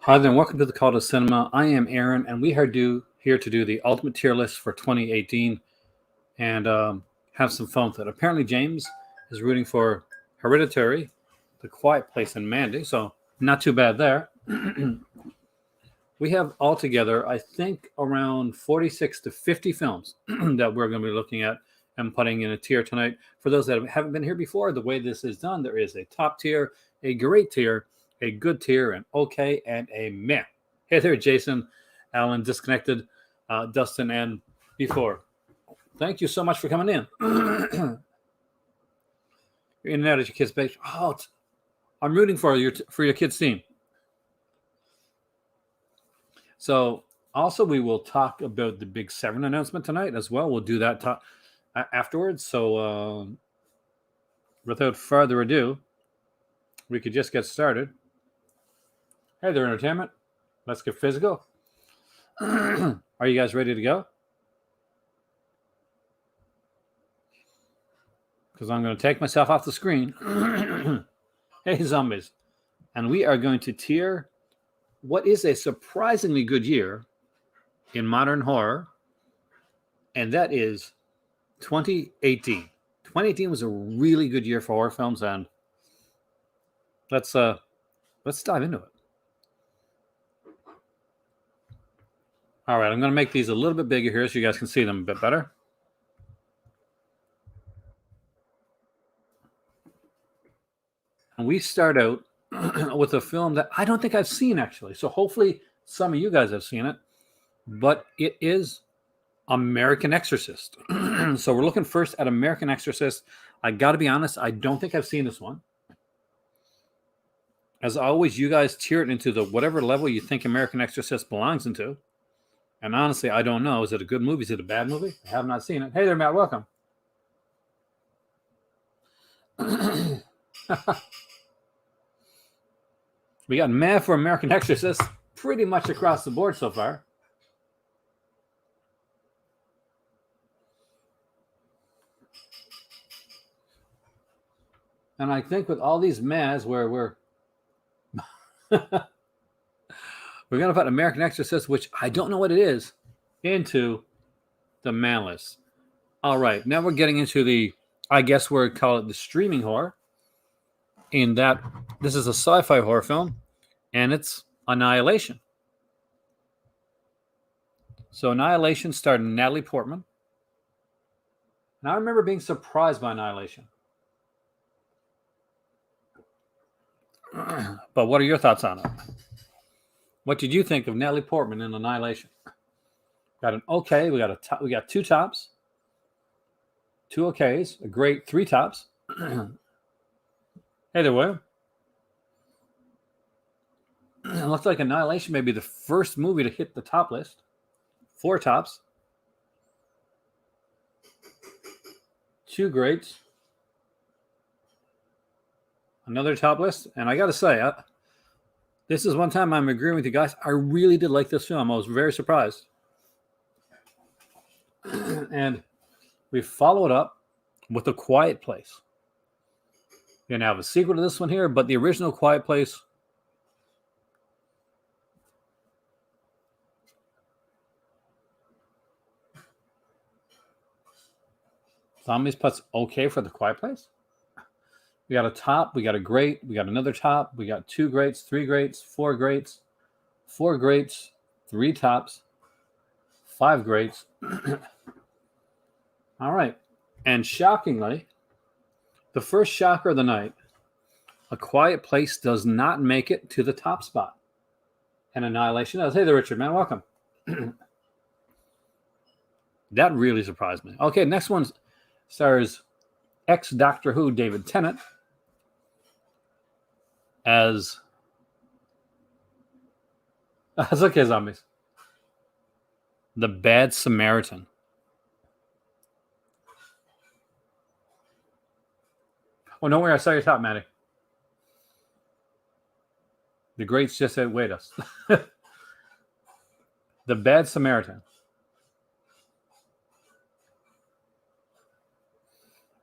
Hi there, and welcome to the Call to Cinema. I am Aaron, and we are here to do the ultimate tier list for 2018 and have some fun with it. Apparently, James is rooting for Hereditary, The Quiet Place, and Mandy, so not too bad there. We have altogether, I think, around 46 to 50 films that we're going to be looking at and putting in a tier tonight. For those that haven't been here before, the way this is done, there is a top tier, a great tier, a good tier, an okay, and a meh. Hey there, Jason, Alan, Disconnected, Dustin, and before. Thank you so much for coming in. You're in and out at your kids' page. Oh, I'm rooting for your kids' team. So, also, we will talk about the big Severin announcement tonight as well. We'll do that afterwards. So, without further ado, we could just get started. Hey there, entertainment. Let's get physical. Are you guys ready to go? Because I'm going to take myself off the screen. Hey, zombies. And we are going to tier what is a surprisingly good year in modern horror, and that is 2018. 2018 was a really good year for horror films, and let's dive into it. All right, I'm going to make these a little bit bigger here so you guys can see them a bit better. And we start out with a film that I don't think I've seen, actually. So hopefully some of you guys have seen it. But it is American Exorcist. So we're looking first at American Exorcist. I got to be honest, I don't think I've seen this one. As always, you guys tier it into the whatever level you think American Exorcist belongs into. And honestly, I don't know. Is it a good movie? Is it a bad movie? I have not seen it. Hey there, Matt. Welcome. We got meh for American Exorcist pretty much across the board so far. And I think with all these mehs, we're we're going to put American Exorcist, which I don't know what it is, into the man list. All right, now we're getting into the, I guess we'll call it the streaming horror, in that this is a sci-fi horror film, and it's Annihilation. So Annihilation starred Natalie Portman. And I remember being surprised by Annihilation. But what are your thoughts on it? What did you think of Natalie Portman in Annihilation? Got an okay. We got two tops, two okays, a great three tops. Hey there, Will. It looks like Annihilation may be the first movie to hit the top list. Four tops, two greats, another top list, and I got to say, this is one time I'm agreeing with you guys. I really did like this film. I was very surprised. And we follow it up with A Quiet Place. You're going to have a sequel to this one here, but the original Quiet Place, Zombies puts okay for The Quiet Place. We got a top, we got a great, we got another top, we got two greats, three greats, four greats, three tops, five greats. All right. And shockingly, the first shocker of the night, A Quiet Place does not make it to the top spot. And Annihilation does. Hey there, Richard, man. Welcome. That really surprised me. Okay, next one stars ex-Doctor Who David Tennant as... That's okay, zombies. The Bad Samaritan. Oh, no worry, I saw your top, Maddie. The greats just outweighed us. The Bad Samaritan.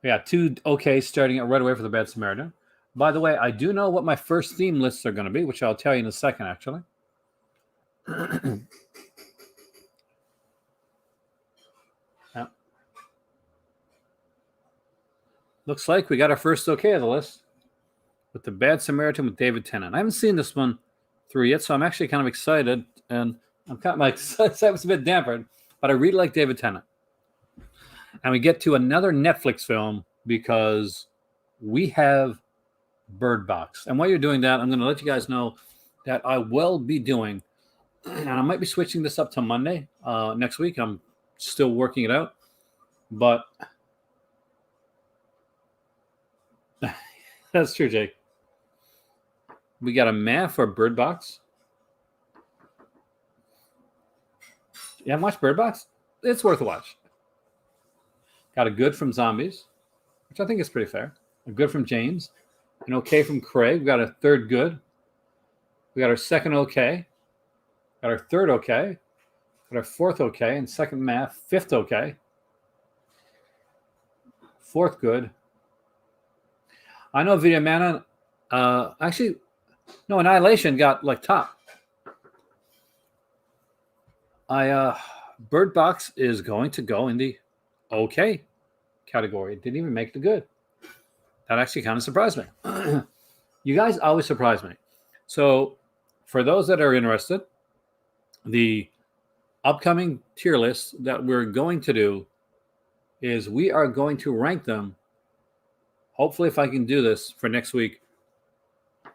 We got two okay starting right away for The Bad Samaritan. By the way, I do know what my first theme lists are going to be, which I'll tell you in a second, actually. Yeah. Looks like we got our first okay of the list with the Bad Samaritan with David Tennant. I haven't seen this one through yet, so I'm actually kind of excited, and I'm kind of my excitement a bit dampened, but I really like David Tennant. And we get to another Netflix film because we have Bird Box. And while you're doing that, I'm going to let you guys know that I will be doing, and I might be switching this up to Monday next week. I'm still working it out, but that's true, Jake. We got a math for Bird Box. You haven't watched Bird Box? It's worth a watch. Got a good from Zombies, which I think is pretty fair. A good from James. An okay from Craig. We got a third good. We got our second okay. Got our third okay. Got our fourth okay. And second math. Fifth okay. Fourth good. I know Video Mana. Actually, no, Annihilation got like top. Bird Box is going to go in the okay category. It didn't even make the good. That actually kind of surprised me. You guys always surprise me. So for those that are interested, the upcoming tier list that we're going to do is we are going to rank them. Hopefully, if I can do this for next week,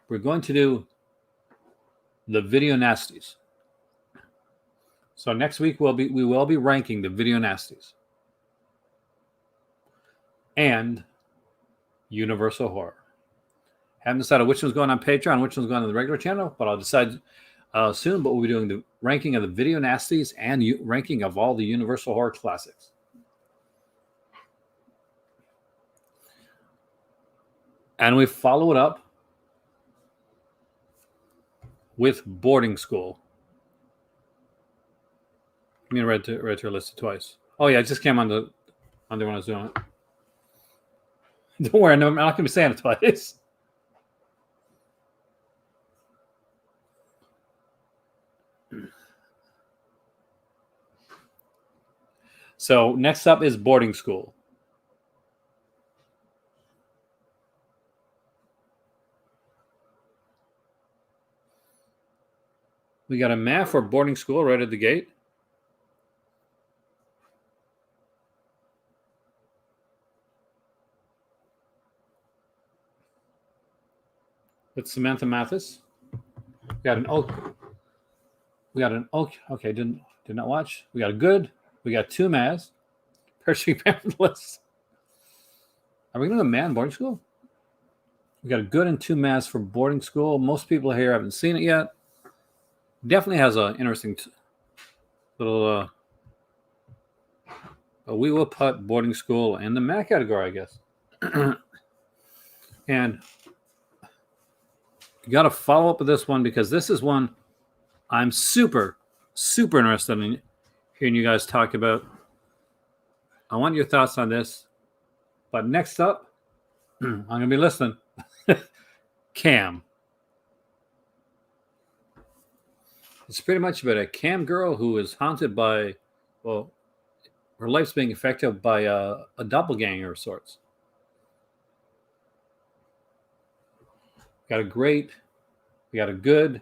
we're going to do the video nasties. So next week we will be ranking the video nasties and Universal Horror. Haven't decided which one's going on Patreon, which one's going on the regular channel, but I'll decide soon. But we'll be doing the ranking of the video nasties and ranking of all the Universal Horror classics. And we follow it up with Boarding School. I mean, read to listed twice. Oh yeah, it just came on the when I was doing it. Don't worry, I'm not going to be saying it twice. So next up is Boarding School. We got a math for Boarding School right at the gate. With Samantha Mathis. We got an oak. Okay, did not watch. We got a good. We got two Maz. Pershing Pamphlets. Are we going to do a man Boarding School? We got a good and two Maz for Boarding School. Most people here haven't seen it yet. Definitely has an interesting little. But we will put Boarding School in the Mac category, I guess. And you got to follow up with this one because this is one I'm super, super interested in hearing you guys talk about. I want your thoughts on this. But next up, I'm going to be listening. Cam. It's pretty much about a cam girl who is haunted by, well, her life's being affected by a doppelganger of sorts. Got a great, we got a good.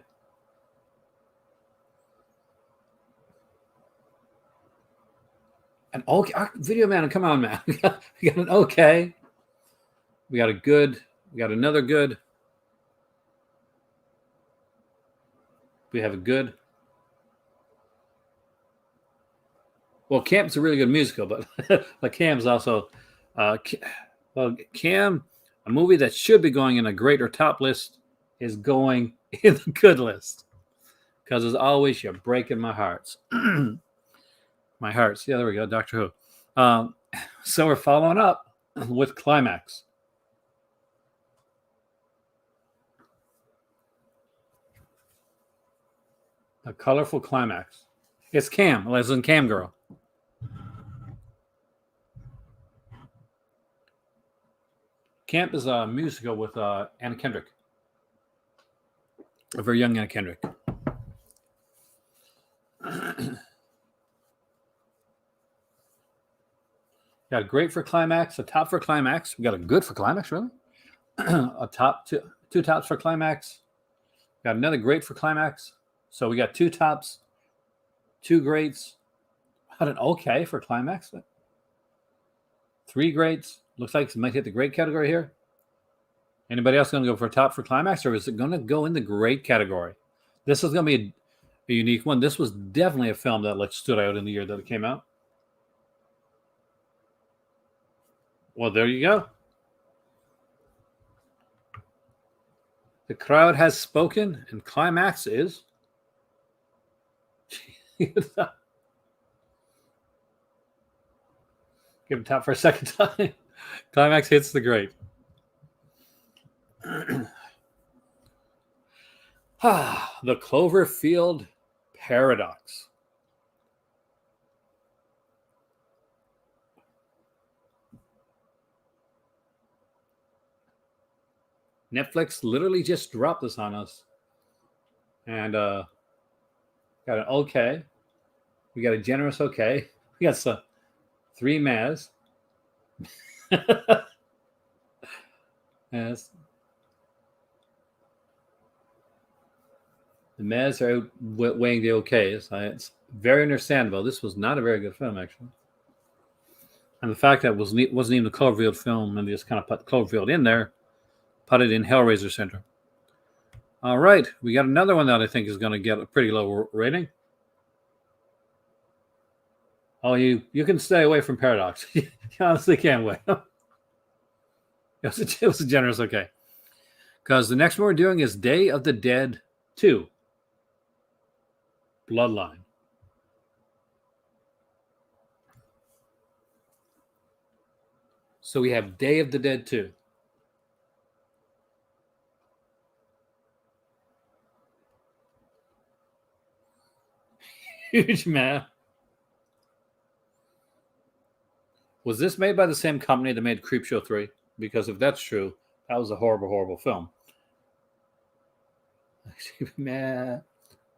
An okay, Video Man, come on, man. We got an okay. We got a good. We got another good. We have a good. Well, Camp's a really good musical, but Cam's also, Cam, a movie that should be going in a great or top list is going in the good list. Because as always, you're breaking my hearts. My hearts. Yeah, there we go. Doctor Who. So we're following up with Climax. A colorful climax. It's Cam, as in Cam Girl. Camp is a musical with Anna Kendrick. A very young Anna Kendrick. Got a great for climax, a top for climax. We got a good for climax, really. A top, two tops for climax. Got another great for climax. So we got two tops, two greats. Had an okay for climax. Three greats. Looks like it might hit the great category here. Anybody else going to go for a top for climax, or is it going to go in the great category? This is going to be a unique one. This was definitely a film that stood out in the year that it came out. Well, there you go. The crowd has spoken, and climax is. Give him top for a second time. Climax hits the great. The Cloverfield Paradox. Netflix literally just dropped this on us. And got an okay. We got a generous okay. We got some 3 Maz. Yes. The Maz are outweighing the okays. It's very understandable. This was not a very good film, actually. And the fact that it wasn't even a Cloverfield film, and they just kind of put Cloverfield in there, put it in Hellraiser Center. All right, we got another one that I think is going to get a pretty low rating. Oh, you can stay away from Paradox. You honestly can't wait. It was a generous okay. Because the next one we're doing is Day of the Dead 2. Bloodline. So we have Day of the Dead 2. Huge man. Was this made by the same company that made Creepshow 3? Because if that's true, that was a horrible, horrible film. Man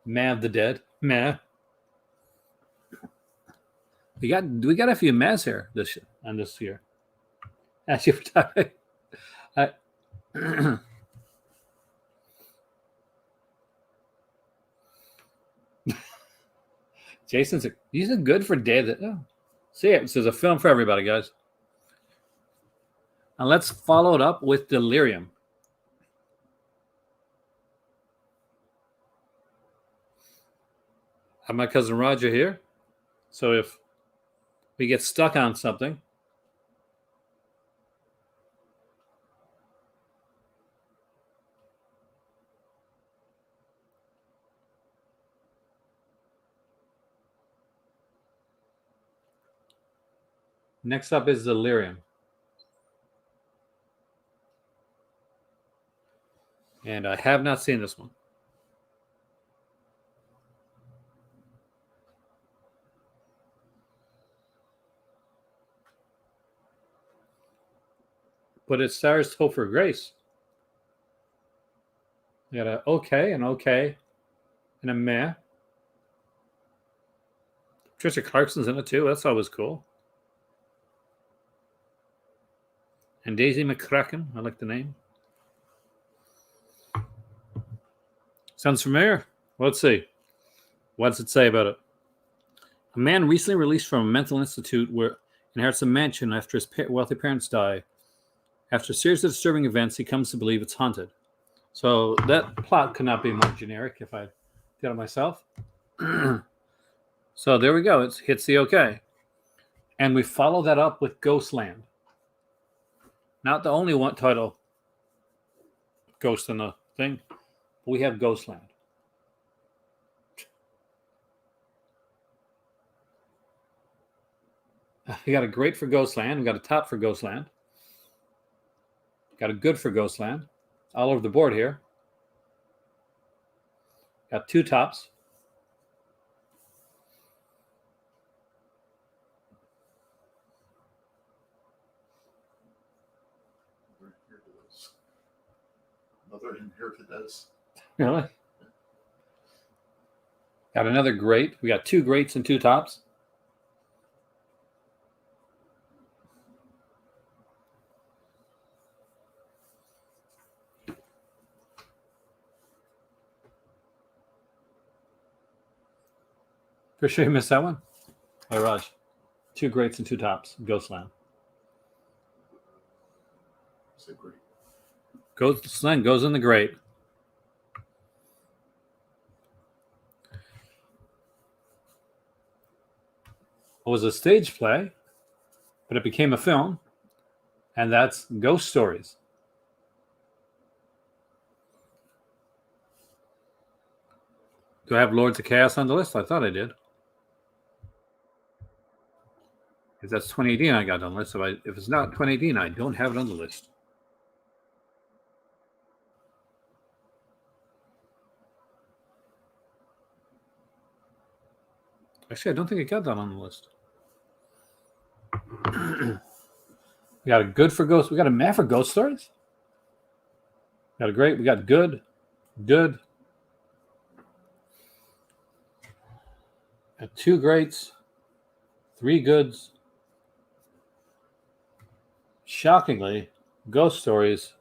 of the Dead. Man. We got a few Maz here this year. Actually, we're talking. These are good for Day that. Oh, see it. This is a film for everybody, guys. And let's follow it up with Delirium. I have my cousin Roger here. So if we get stuck on something, next up is Delirium. And I have not seen this one. But it stars Topher Grace. You got an okay, and a meh. Trisha Clarkson's in it too. That's always cool. And Daisy McCracken. I like the name. Sounds familiar? Well, let's see. What does it say about it? A man recently released from a mental institute where inherits a mansion after his wealthy parents die. After a series of disturbing events, he comes to believe it's haunted. So that plot could not be more generic if I did it myself. So there we go. It hits the okay. And we follow that up with Ghostland. Not the only one title, Ghost in the thing. We have Ghostland. We got a great for Ghostland. We got a top for Ghostland. Got a good for Ghostland. All over the board here. Got 2 tops. Mother inherited this. Really? Got another great. We got 2 greats and 2 tops. For sure you missed that one. All right, Raj. 2 greats and 2 tops. Ghostland. So great. Ghostland goes in the great. It was a stage play, but it became a film, and that's Ghost Stories. Do I have Lords of Chaos on the list? I thought I did. If that's 2018, I got on the list. If it's not 2018, I don't have it on the list. Actually, I don't think I got that on the list. We got a good for Ghost. We got a meh for Ghost Stories. We got a great. We got good. Got 2 greats, 3 goods. Shockingly, Ghost Stories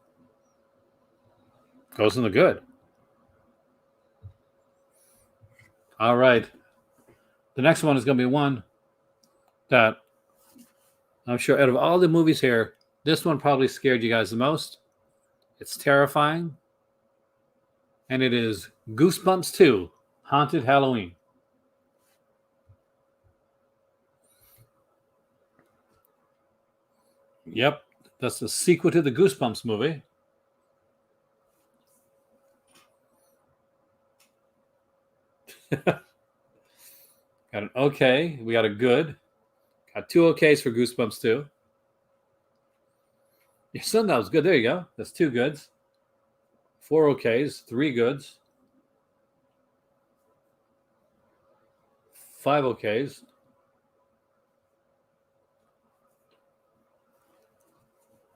goes in the good. All right. The next one is going to be one that I'm sure out of all the movies here, this one probably scared you guys the most. It's terrifying. And it is Goosebumps 2, Haunted Halloween. Yep, that's the sequel to the Goosebumps movie. Got an okay. We got a good. Got 2 okays for Goosebumps 2. Your Sundown's good. There you go. That's 2 goods. 4 okays. 3 goods. 5 okays.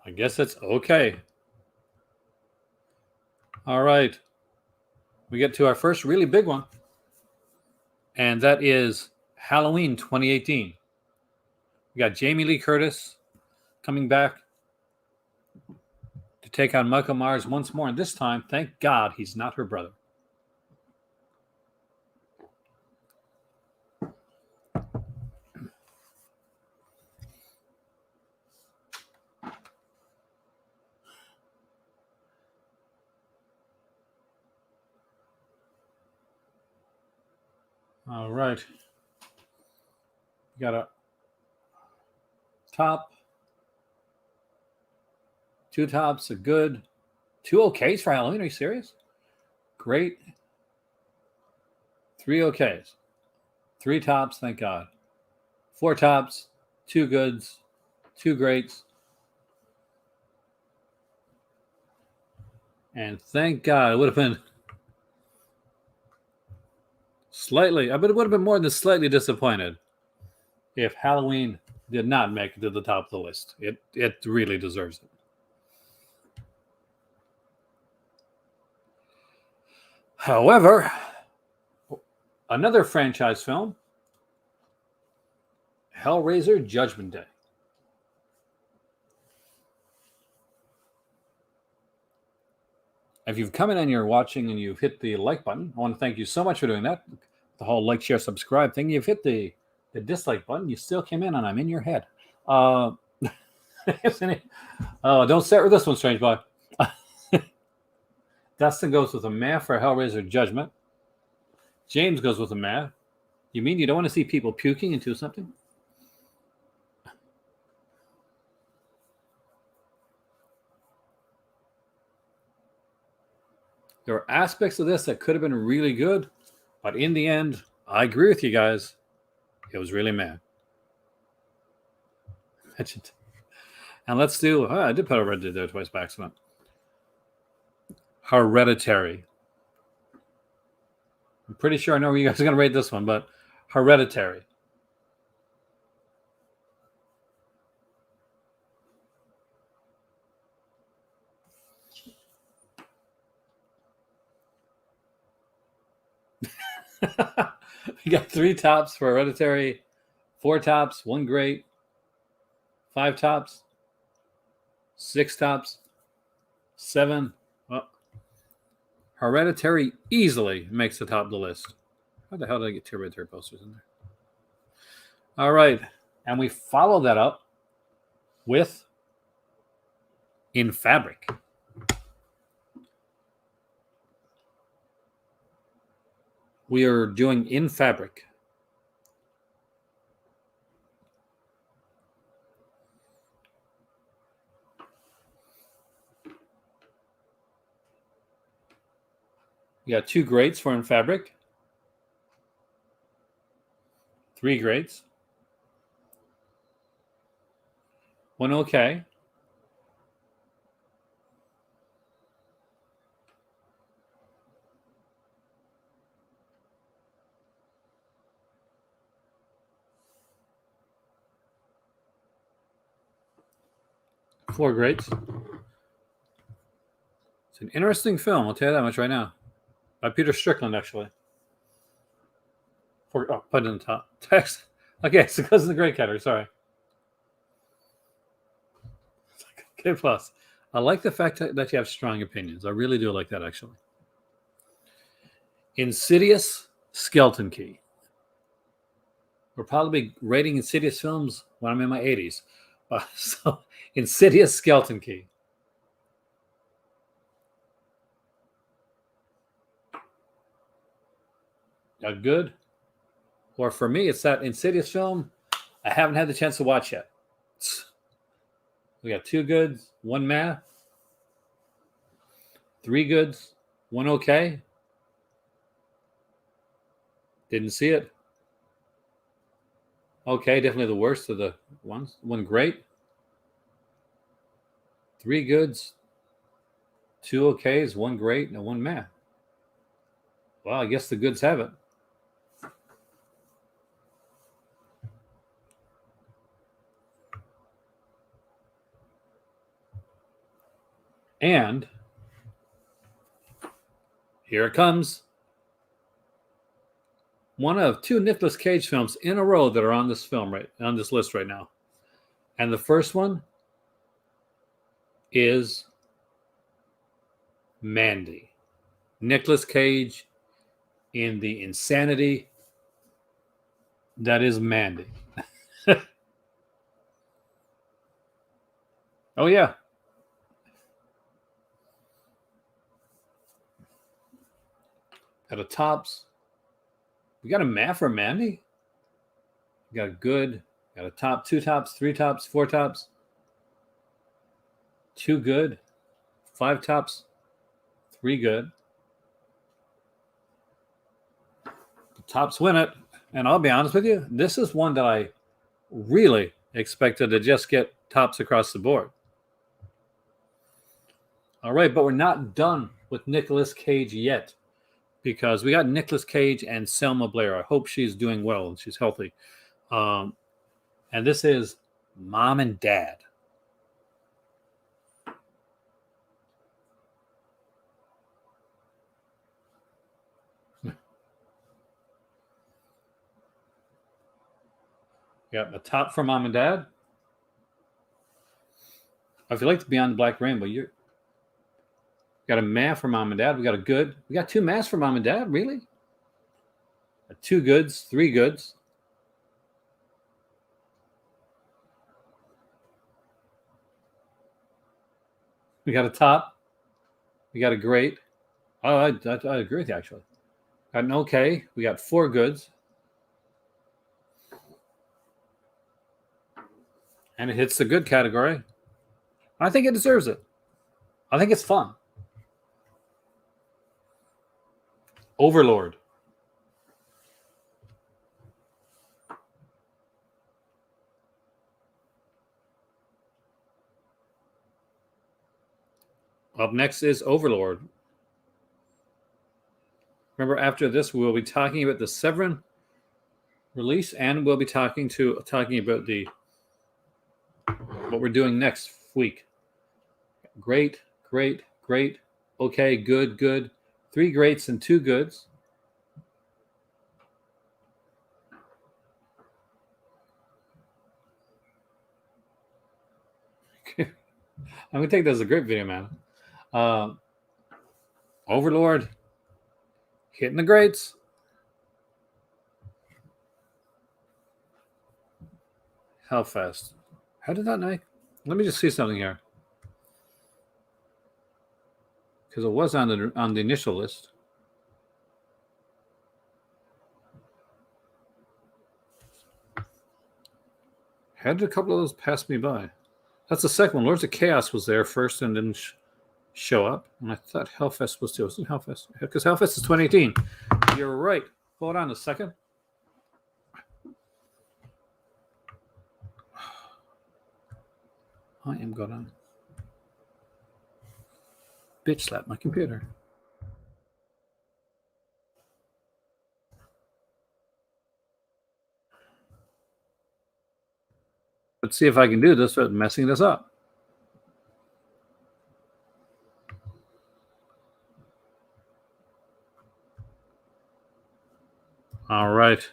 I guess that's okay. All right. We get to our first really big one. And that is Halloween 2018. We got Jamie Lee Curtis coming back to take on Michael Myers once more. And this time, thank God, he's not her brother. All right. We got a top. 2 tops, a good. 2 okays for Halloween. Are you serious? Great. 3 okays. 3 tops, thank God. 4 tops, 2 goods, 2 greats. And thank God, it would have been slightly, I bet it would have been more than slightly disappointed if Halloween did not make it to the top of the list. It really deserves it. However, another franchise film, Hellraiser Judgment Day. If you've come in and you're watching and you've hit the like button, I want to thank you so much for doing that. The whole like, share, subscribe thing. You've hit the dislike button. You still came in and I'm in your head. Don't start with this one, strange boy. Dustin goes with a meh for Hellraiser Judgment. James goes with a meh. You mean you don't want to see people puking into something? There are aspects of this that could have been really good, but in the end, I agree with you guys. It was really meh. And let's do. I did put a red there twice by accident. Hereditary. I'm pretty sure I know where you guys are going to rate this one, but Hereditary. We got 3 tops for Hereditary, 4 tops, 1 great, 5 tops, 6 tops, 7. Well, Hereditary easily makes the top of the list. How the hell did I get 2 Hereditary posters in there? All right. And we follow that up with In Fabric. We are doing In Fabric. We got 2 greats for In Fabric. 3 greats. 1 okay. 4 greats. It's an interesting film, I'll tell you that much right now. By Peter Strickland, actually. Put it in the top. Text. Okay, so it goes in the great category, sorry. Okay, plus. I like the fact that you have strong opinions. I really do like that, actually. Insidious Skeleton Key. We'll probably be rating Insidious films when I'm in my 80s. So, Insidious Skeleton Key. Got good? Or for me, it's that Insidious film I haven't had the chance to watch yet. We got 2 goods, 1 meh, 3 goods, 1 okay. Didn't see it. Okay, definitely the worst of the ones. 1 great. 3 goods, 2 okays, 1 great, and 1 meh. Well, I guess the goods have it. And here it comes. One of 2 Nicolas Cage films in a row that are on this list right now. And the first one is Mandy. Nicolas Cage in the insanity that is Mandy. Oh, yeah. Got a tops. We got a meh for Mandy. We got a good. Got a top, 2 tops, 3 tops, 4 tops. 2 good. 5 tops. 3 good. The tops win it. And I'll be honest with you, this is one that I really expected to just get tops across the board. All right, but we're not done with Nicolas Cage yet, because we got Nicolas Cage and Selma Blair. I hope she's doing well and she's healthy. And this is Mom and Dad. Got a top for Mom and Dad. If you like to Beyond the Black Rainbow, you got a meh for Mom and Dad. We got a good. We got 2 mehs for Mom and Dad. Really? 2 goods, 3 goods. We got a top. We got a great. Oh, I agree with you, actually. Got an okay. We got 4 goods. And it hits the good category. I think it deserves it. I think it's fun. Overlord. Up next is Overlord. Remember, after this, we'll be talking about the Severin release, and we'll be talking about what we're doing next week. Great, great, great. Okay, good, good. 3 greats and 2 goods. I'm gonna take that as a great video, man. Overlord hitting the greats. Hellfest. How did that make? Let me just see something here, because it was on the initial list. How did a couple of those pass me by? That's the second one. Lords of Chaos was there first and didn't show up. And I thought Hellfest was too. Wasn't Hellfest? Because Hellfest is 2018. You're right. Hold on a second. I am gonna bitch slap my computer. Let's see if I can do this without messing this up. All right.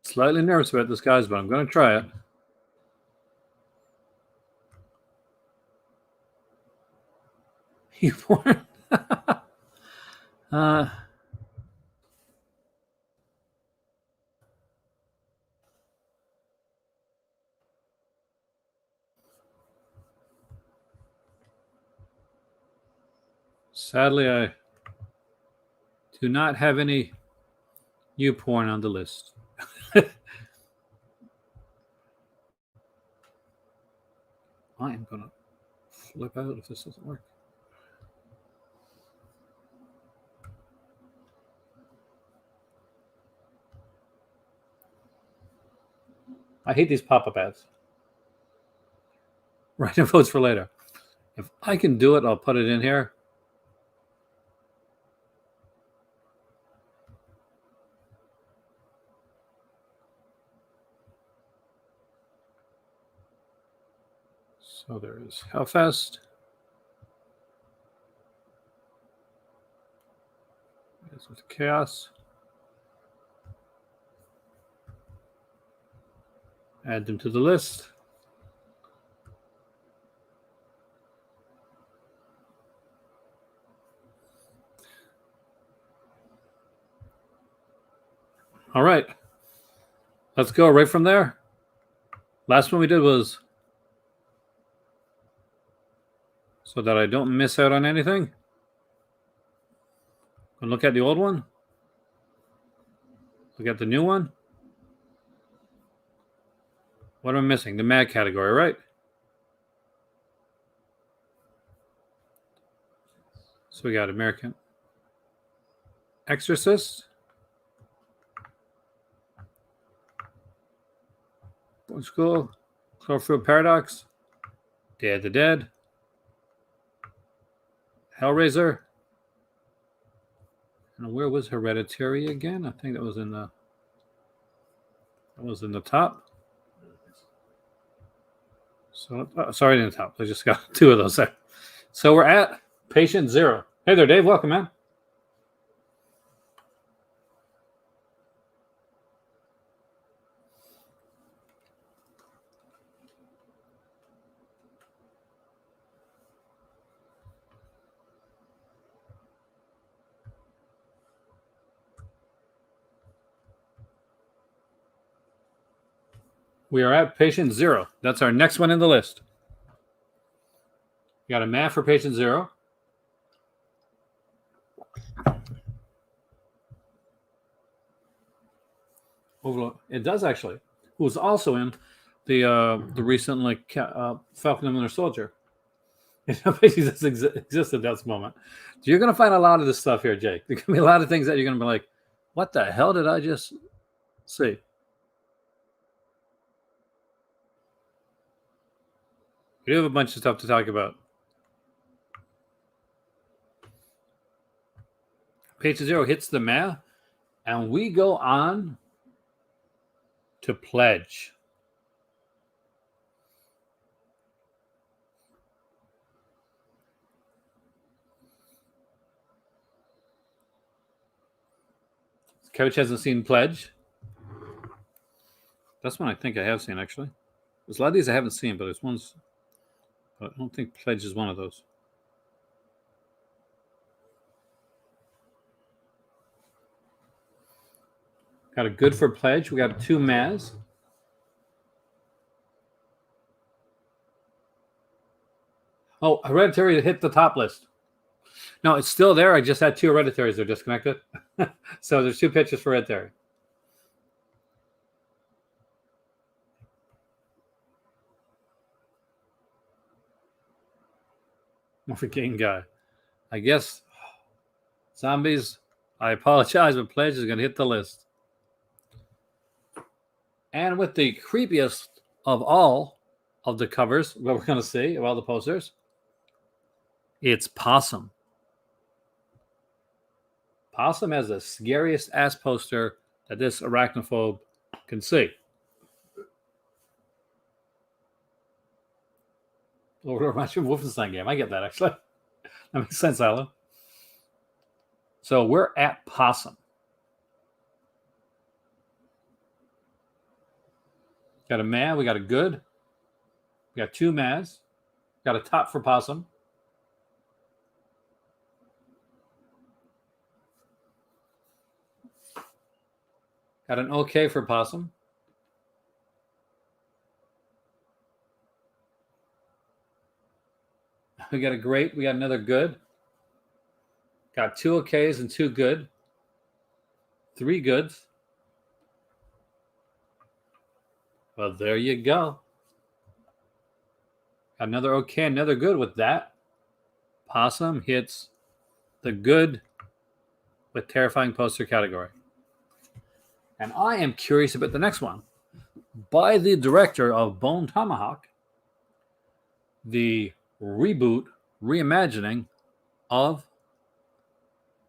Slightly nervous about this, guys, but I'm going to try it. You born? Sadly, I do not have any YouPorn on the list. I am going to flip out if this doesn't work. I hate these pop-up ads. Write in votes for later. If I can do it, I'll put it in here. So there is Hellfest. There's with Chaos. Add them to the list. All right. Let's go right from there. Last one we did was so that I don't miss out on anything. And look at the old one. Look at the new one. What am I missing? The MAG category, right? So we got American Exorcist. School. Cloverfield Paradox. Day of the Dead. Hellraiser. And where was Hereditary again? I think that was in the top. So sorry, in the top. I just got two of those there. So we're at Patient Zero. Hey there, Dave. Welcome, man. We are at Patient Zero. That's our next one in the list. You got a math for Patient Zero. It does actually. Who was also in the recent Falcon and Winter Soldier. Basically, this existed at this moment. So you're going to find a lot of this stuff here, Jake. There's going to be a lot of things that you're going to be like, what the hell did I just see? We do have a bunch of stuff to talk about. Patient Zero hits the math, and we go on to pledge. Coach hasn't seen Pledge. That's one I think I have seen, actually. There's a lot of these I haven't seen, but there's ones. But I don't think Pledge is one of those. Got a good for Pledge. We got 2 Maz. Oh, Hereditary hit the top list. No, it's still there. I just had 2 Hereditaries. They're disconnected. So there's 2 pitches for Hereditary. Morphine guy. I guess Zombies, I apologize, but Pledge is going to hit the list. And with the creepiest of all of the covers, what we're going to see of all the posters, it's Possum. Possum has the scariest ass poster that this arachnophobe can see. Oh, it reminds me of a Wolfenstein game. I get that, actually. That makes sense, Alan. So we're at Possum. Got a Mad. We got a Good. We got 2 Mads. Got a top for Possum. Got an okay for Possum. We got a great. We got another good. Got 2 okays and 2 good. 3 goods. Well, there you go. Got another okay, another good with that. Possum hits the good with terrifying poster category. And I am curious about the next one. By the director of Bone Tomahawk, the reboot, reimagining of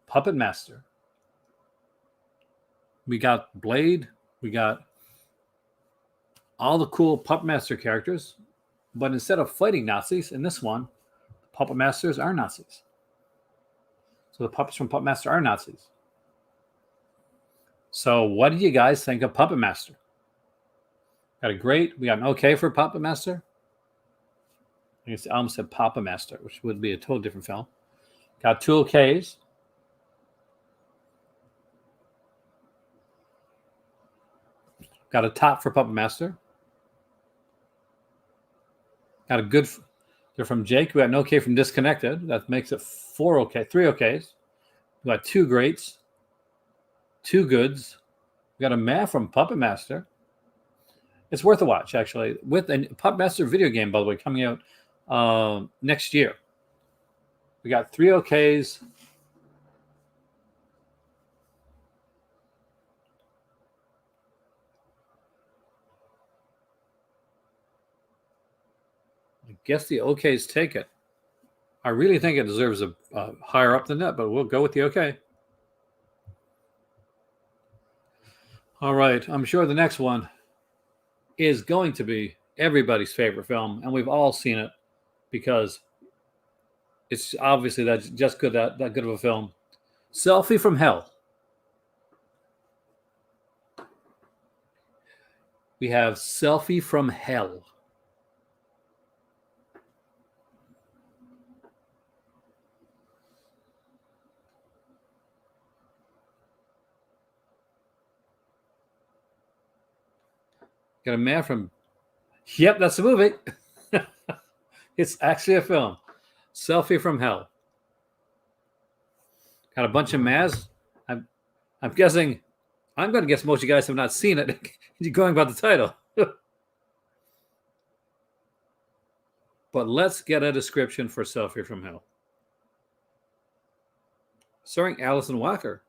Puppet Master. We got Blade. We got all the cool Puppet Master characters. But instead of fighting Nazis, in this one, Puppet Masters are Nazis. So the puppets from Puppet Master are Nazis. So what do you guys think of Puppet Master? Got a great. We got an okay for Puppet Master. I almost said Papa Master, which would be a totally different film. Got 2 okays. Got a top for Puppet Master. Got a good. They're from Jake. We got an okay from Disconnected. That makes it 4 okay, 3 okays. We got 2 greats. 2 goods. We got a math from Puppet Master. It's worth a watch, actually. With a Puppet Master video game, by the way, coming out next year. We got 3 okays. I guess the okays take it. I really think it deserves a higher up than that, but we'll go with the okay. All right. I'm sure the next one is going to be everybody's favorite film, and we've all seen it because it's obviously that's just good, that good of a film. Selfie from Hell. We have Selfie from Hell. Got a man from. Yep, that's the movie. It's actually a film. Selfie from Hell. Got a bunch of Maz. I'm guessing. I'm going to guess most of you guys have not seen it. You're going by the title. But let's get a description for Selfie from Hell. Starring Alison Walker,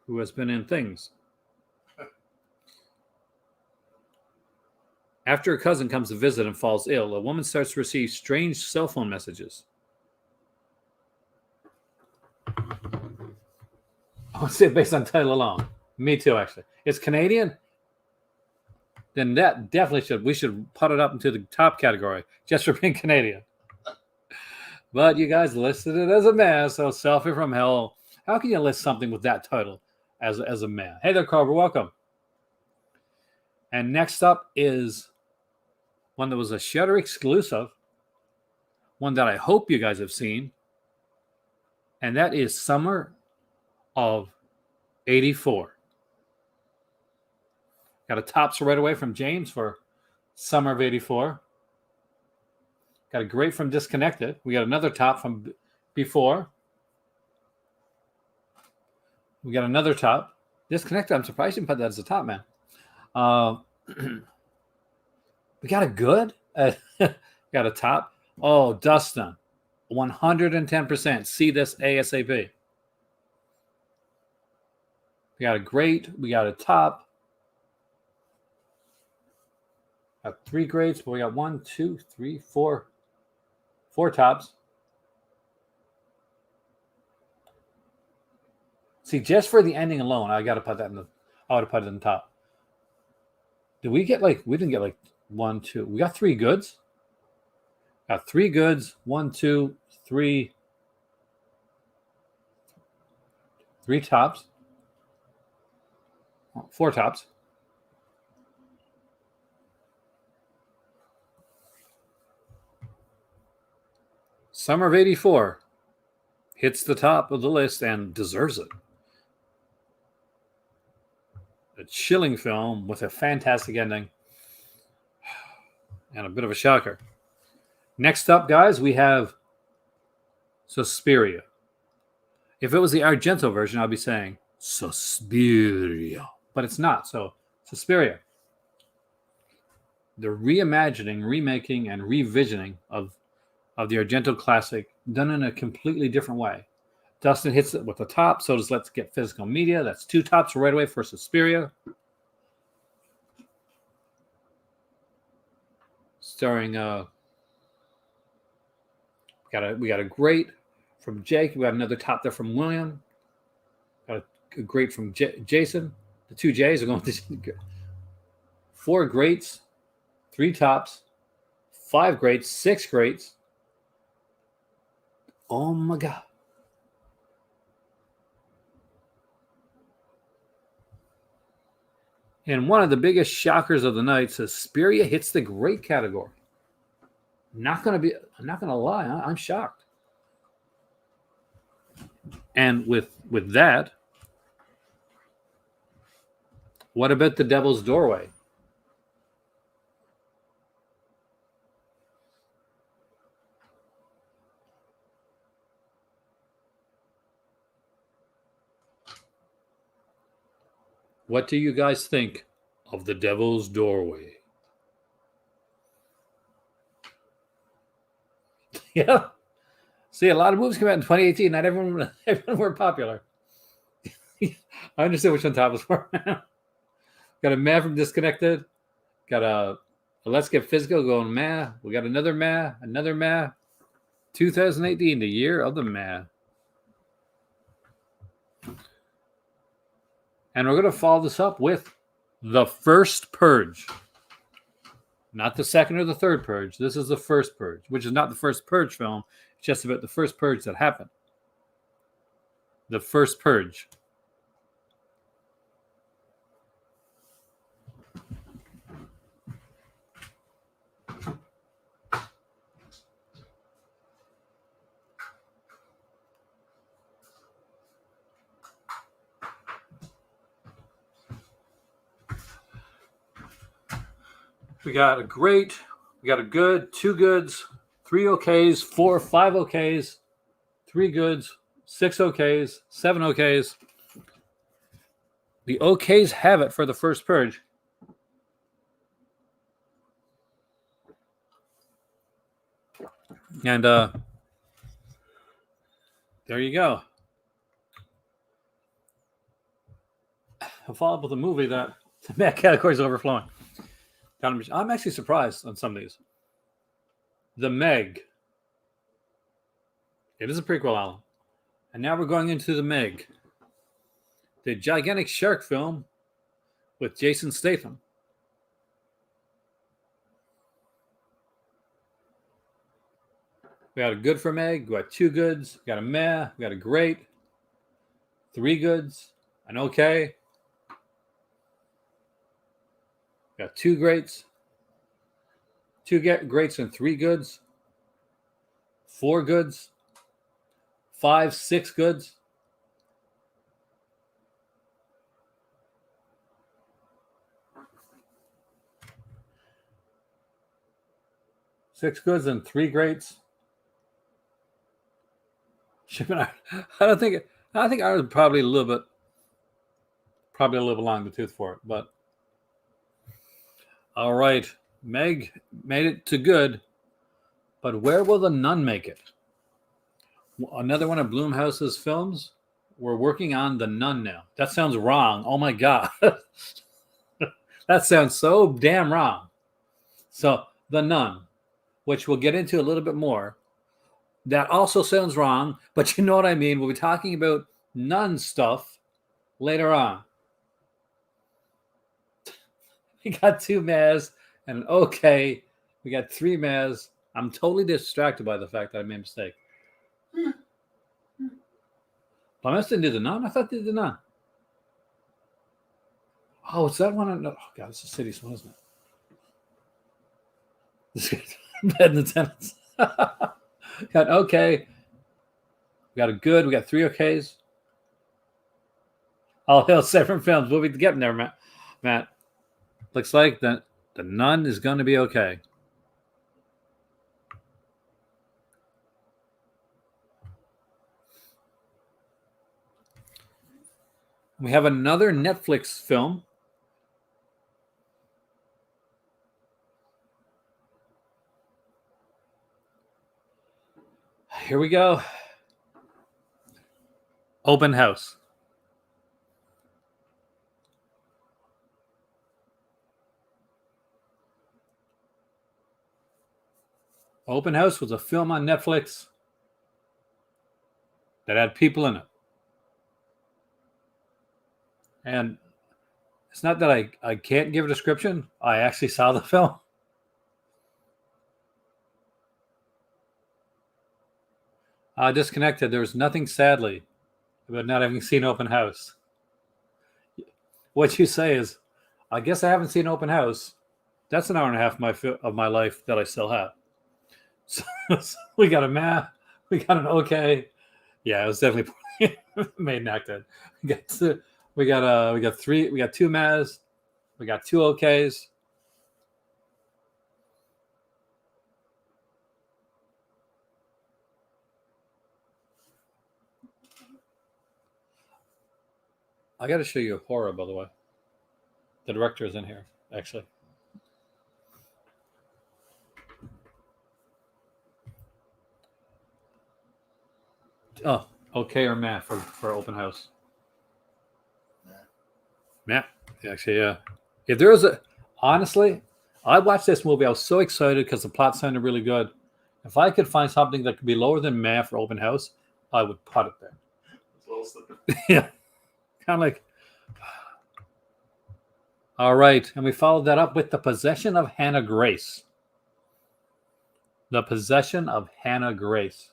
who has been in things. After her cousin comes to visit and falls ill, a woman starts to receive strange cell phone messages. I want to say it based on title alone. Me too, actually. It's Canadian. then that definitely we should put it up into the top category just for being Canadian. But you guys listed it as a meh, so Selfie from Hell. How can you list something with that title as a meh? Hey there, Cobra, welcome. And next up is one that was a Shudder exclusive, one that I hope you guys have seen, and that is Summer of '84. Got a tops right away from James for Summer of '84. Got a great from Disconnected. We got another top from before. We got another top. Disconnected, I'm surprised you didn't put that as a top, man. We got a good. Got a top. Oh, Dustin. 110%. See this ASAP. We got a great. We got a top. Got 3 greats, but we got 1, 2, 3, 4 tops. See, just for the ending alone, I got to put that in the. I would have put it in the top. Did we get we didn't get 1, 2. We got 3 goods. Got 3 goods. 1, 2, 3. 3 tops. 4 tops. Summer of '84 hits the top of the list and deserves it. A chilling film with a fantastic ending and a bit of a shocker. Next up, guys, we have Suspiria. If it was the Argento version, I'd be saying Suspiria, but it's not. So Suspiria. The reimagining, remaking, and revisioning of the Argento classic done in a completely different way. Dustin hits it with the top, so does Let's Get Physical Media. That's 2 tops right away for Suspiria. Starring we got a great from Jake. We got another top there from William. Got a great from Jason. The 2 J's are going to 4 greats, 3 tops, 5 greats, 6 greats. Oh my God. And one of the biggest shockers of the night, Suspiria hits the great category. I'm not gonna lie, I'm shocked. And with that, what about The Devil's Doorway? What do you guys think of The Devil's Doorway? Yeah. See, a lot of movies came out in 2018. Not everyone were popular. I understand which one top was for. Got a meh from Disconnected. Got a Let's Get Physical going meh. We got another meh. 2018, the year of the meh. And we're going to follow this up with The First Purge. Not the second or the third Purge. This is the first Purge, which is not the first Purge film. It's just about the first Purge that happened. The First Purge. We got a great, we got a good, 2 goods, 3 okays, 4, 5 okays, 3 goods, 6 okays, 7 okays. The okays have it for The First Purge. And there you go. I'll follow up with a movie that the meh category is overflowing. I'm actually surprised on some of these. The Meg. It is a prequel album. And now we're going into The Meg. The gigantic shark film with Jason Statham. We got a good for Meg. We got two goods. We got a meh. We got a great. Three goods. An okay. We got two greats. Two greats and three goods. Four goods. 5, 6 goods. Six goods and three greats. I don't think. I think I was probably a little bit long the tooth for it, but all right. Meg made it to good, but where will the Nun make it? Another one of Blumhouse's films. We're working on the Nun now. That sounds wrong. Oh my god, that sounds so damn wrong. So the Nun, which we'll get into a little bit more. That also sounds wrong, but you know what I mean. We'll be talking about nun stuff later on. We got 2 Maz and an okay. We got 3 Maz. I'm totally distracted by the fact that I made a mistake. Lamas didn't do the Nun? I thought they did the Nun. Oh, it's that one? Oh, God, it's a city one, isn't it? Bad in the tenants. Got okay. We got a good. We got 3 okays. All hail Severin films. We'll be getting there, Matt. Looks like the Nun is going to be okay. We have another Netflix film. Here we go. Open House. Open House was a film on Netflix that had people in it. And it's not that I can't give a description. I actually saw the film. Disconnected. There was nothing, sadly, about not having seen Open House. What you say is, I guess I haven't seen Open House. That's an hour and a half of my life that I still have. So we got a meh. We got an okay. Yeah, it was definitely made and acted. We got 2 mehs. We got 2 okays. I got to show you a horror, by the way. The director is in here, actually. Oh, okay or meh for Open House? Meh. Actually, yeah. If there was honestly, I watched this movie. I was so excited because the plot sounded really good. If I could find something that could be lower than meh for Open House, I would put it there. Yeah. Kind of like. All right. And we followed that up with The Possession of Hannah Grace. The Possession of Hannah Grace.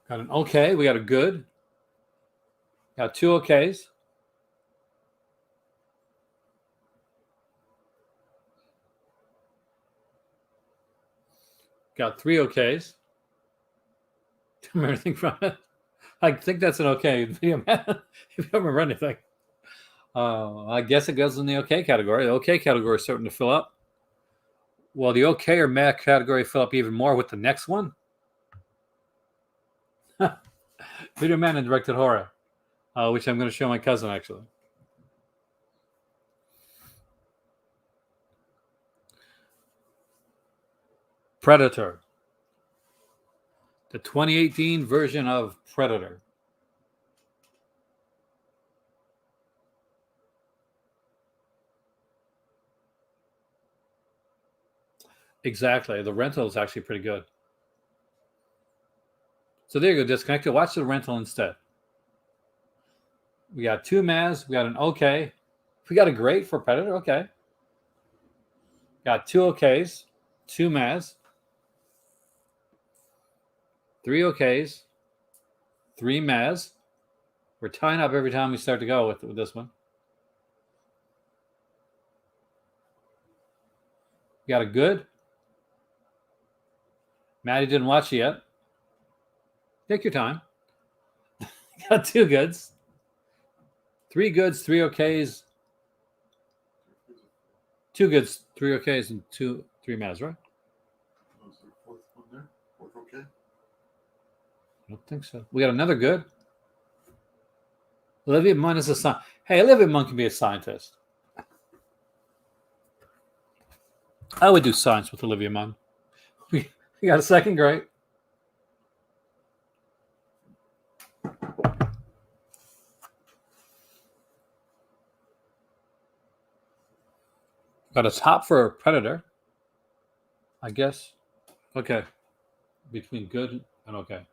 Got an okay. We got a good. Got 2 okays. Got 3 okays. Don't remember anything from it. I think that's an okay video, man. If you don't remember anything. I guess it goes in the okay category. The okay category is starting to fill up. Well, the okay or meh category fill up even more with the next one. Video Man and directed horror, which I'm going to show my cousin, actually. Predator. The 2018 version of Predator. Exactly. The rental is actually pretty good. So there you go, disconnected. Watch the rental instead. We got 2 Maz. We got an okay. We got a great for Predator. Okay. Got 2 okays, 2 Maz, 3 okays, 3 Maz. We're tying up every time we start to go with this one. We got a good. Maddie didn't watch it yet. Take your time. Got 2 goods. 3 goods, 3 okays. 2 goods, 3 okays, and 3 Maz, right? Was there a 4th one there? 4th okay? I don't think so. We got another good. Olivia Munn is a scientist. Hey, Olivia Munn can be a scientist. I would do science with Olivia Munn. We got a second great. Got a top for Predator, I guess. Okay. Between good and okay.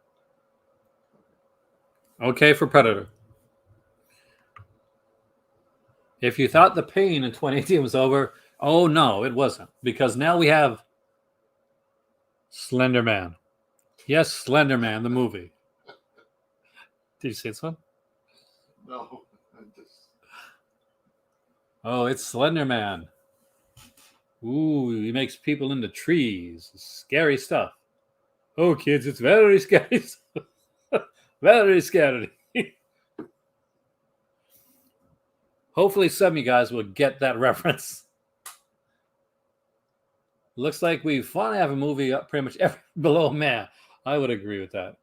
Okay for Predator. If you thought the pain in 2018 was over, oh no, it wasn't. Because now we have Slender Man. Yes, Slender Man, the movie. Did you see this one? No. I just... Oh, it's Slender Man. Ooh, he makes people into trees. Scary stuff. Oh, kids, it's very scary. Very scary. Hopefully some of you guys will get that reference. Looks like we finally have a movie up pretty much below man. I would agree with that.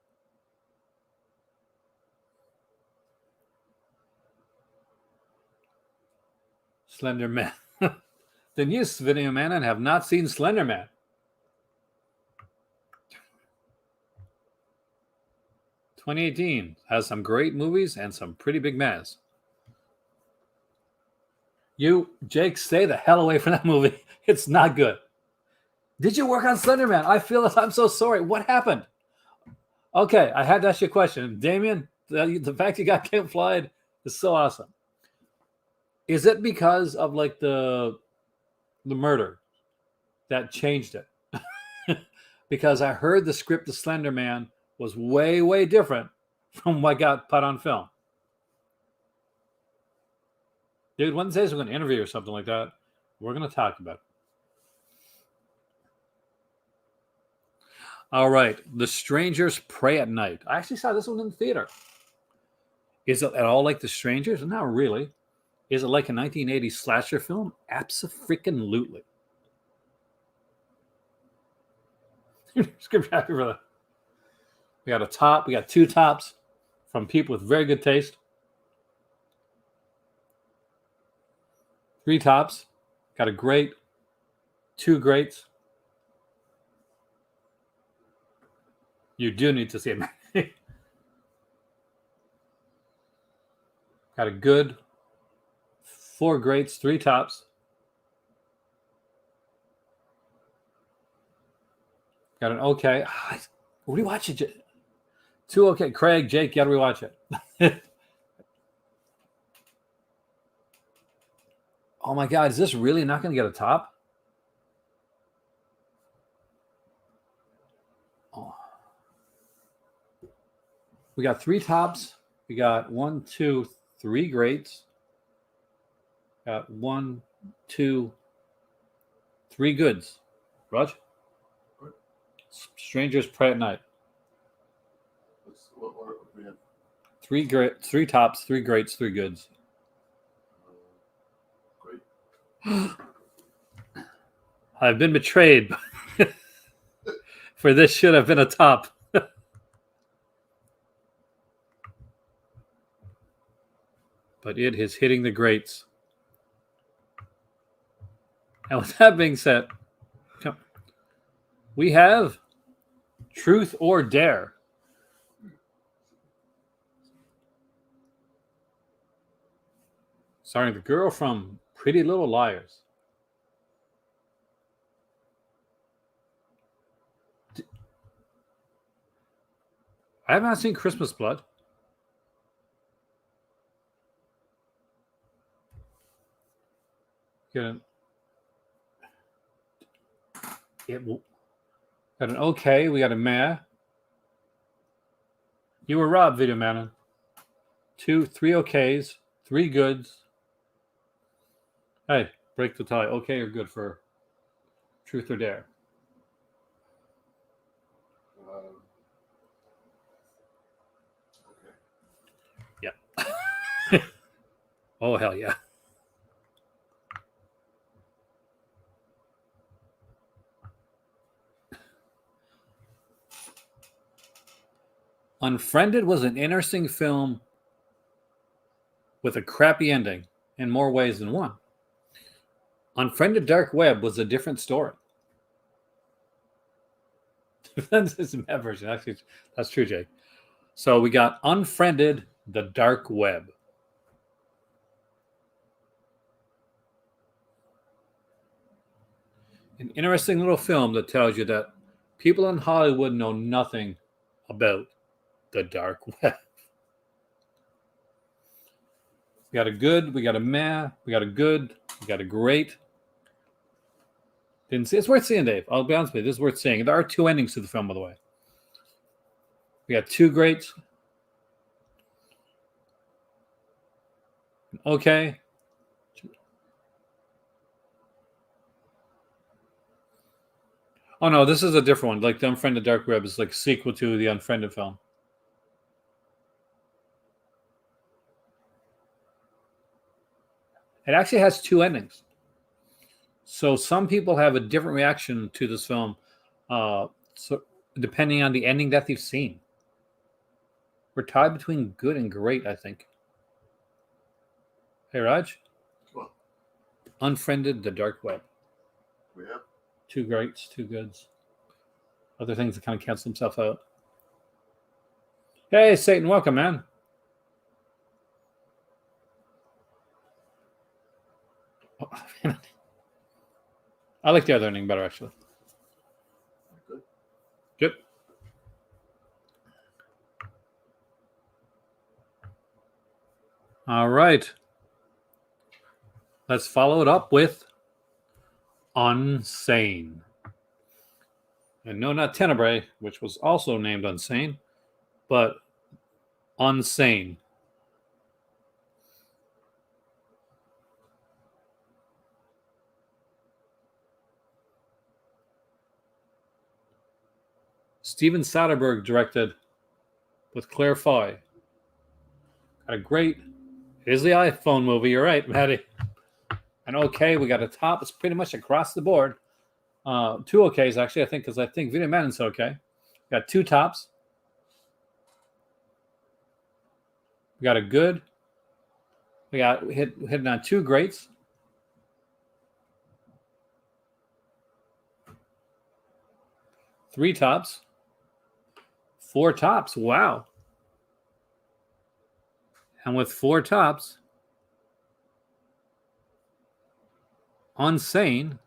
Slender Man. The new video man and have not seen Slender Man. '18 has some great movies and some pretty big mess. You, Jake, stay the hell away from that movie. It's not good. Did you work on Slender Man? I feel I'm so sorry. What happened? Okay, I had to ask you a question. Damien, the fact you got Kim Flied is so awesome. Is it because of like the murder that changed it? Because I heard the script of Slender Man was way, way different from what got put on film. Dude, Wednesdays we're going to interview or something like that. We're going to talk about it. All right. The Strangers Pray at Night. I actually saw this one in the theater. Is it at all like The Strangers? Not really. Is it like a 1980s slasher film? Abso-freaking-lutely. Script happy for that. We got a top. We got 2 tops from people with very good taste. 3 tops. Got a great. 2 greats. You do need to see it. Got a good. 4 greats. 3 tops. Got an okay. Rewatch it. 2 okay. Craig, Jake, you got to rewatch it. Oh my God, is this really not going to get a top? Oh. We got 3 tops. We got 1, 2, 3 greats. Got 1, 2, 3 goods. Raj? Strangers Pray at Night. What we have? 3 tops, 3 greats, 3 goods. Great. I've been betrayed. For this should have been a top. But it is hitting the greats. And with that being said, we have Truth or Dare. Starring the girl from Pretty Little Liars. I have not seen Christmas Blood. Got an okay. We got a meh. You were robbed, Video Man. 3 okays, 3 goods. Hey, break the tie. Okay or good for Truth or Dare? Okay. Yeah. Oh, hell yeah. Unfriended was an interesting film with a crappy ending in more ways than one. Unfriended Dark Web was a different story. That's a bad version. Actually, that's true, Jake. So we got Unfriended, the Dark Web. An interesting little film that tells you that people in Hollywood know nothing about the dark web. We got a good, we got a meh, we got a good, we got a great. Didn't see it's worth seeing, Dave. I'll be honest with you, this is worth seeing. There are 2 endings to the film, by the way. We got 2 greats. Okay. Oh no, this is a different one. Like the Unfriended Dark Web is like a sequel to the Unfriended film. It actually has 2 endings. So some people have a different reaction to this film, so depending on the ending that they've seen. We're tied between good and great, I think. Hey, Raj. Well, Unfriended, the Dark Web. we have 2 greats, 2 goods. Other things that kind of cancel themselves out. Hey, Satan, welcome, man. Oh, I like the other ending better, actually. good. Good. All right. Let's follow it up with Unsane. And no, not Tenebrae, which was also named Unsane, but Unsane. Steven Soderbergh directed with Claire Foy. Got a great, it is the iPhone movie, you're right, Maddie. And okay, we got a top, it's pretty much across the board. 2 okays, actually, I think, because I think Video Madden's okay. We got 2 tops. We got a good. We got hitting on 2 greats. 3 tops. 4 tops. Wow. And with 4 tops, Unsane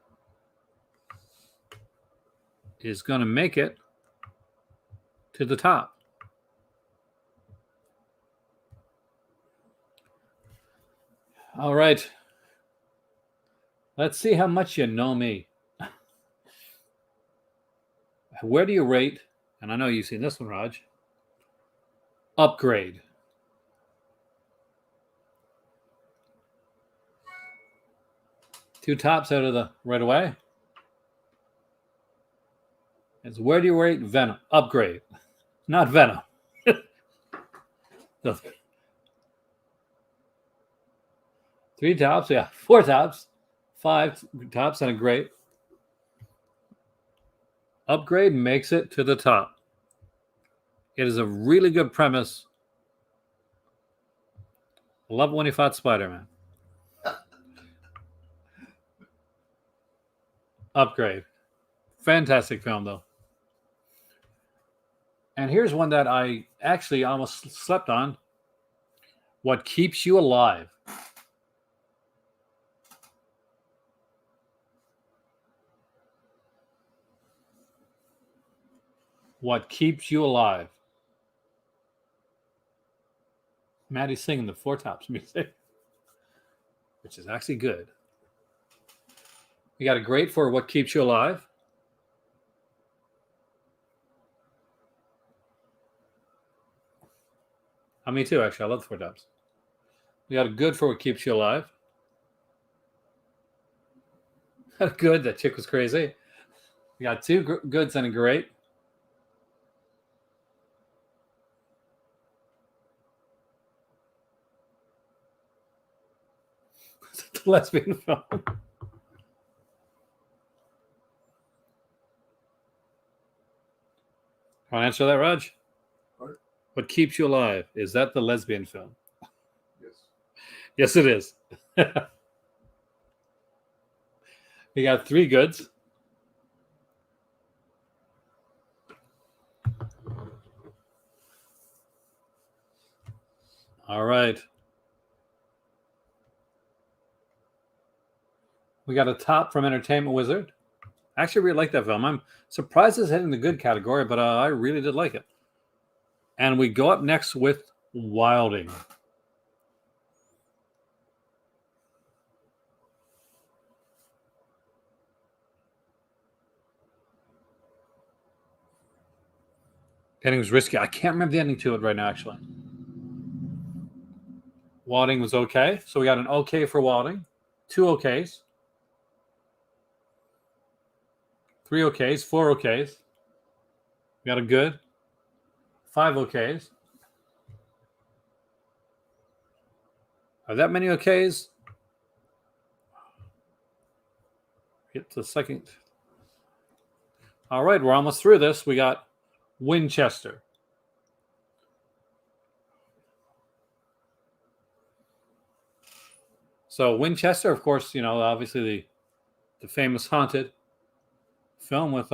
is going to make it to the top. All right. Let's see how much you know me. Where do you rate, and I know you've seen this one, Raj, Upgrade? Two tops out of the right away. It's where do you rate Venom? Upgrade, not Venom. So, 3 tops, yeah, 4 tops, 5 tops, and a great. Upgrade makes it to the top. It is a really good premise. Love it when he fought Spider-Man. Upgrade. Fantastic film, though. And here's one that I actually almost slept on. What Keeps You Alive? What Keeps You Alive? Maddie's singing the Four Tops music, which is actually good. We got a great for What Keeps You Alive. Me too, actually. I love the Four Tops. We got a good for What Keeps You Alive. Good. That chick was crazy. We got two goods and a great. The lesbian film. Want to answer that, Raj? What Keeps You Alive? Is that the lesbian film? Yes. Yes, it is. We got three goods. All right. We got a top from Entertainment Wizard. I actually really like that film. I'm surprised it's hitting the good category, but I really did like it. And we go up next with Wilding. The ending was risky. I can't remember the ending to it right now, actually. Wilding was okay. So we got an okay for Wilding. 2 okays. 3 okays. 4 okays. We got a good. 5 okays. Are that many okays? Get to the second. All right, we're almost through this. We got Winchester. So Winchester, of course, obviously the famous haunted film with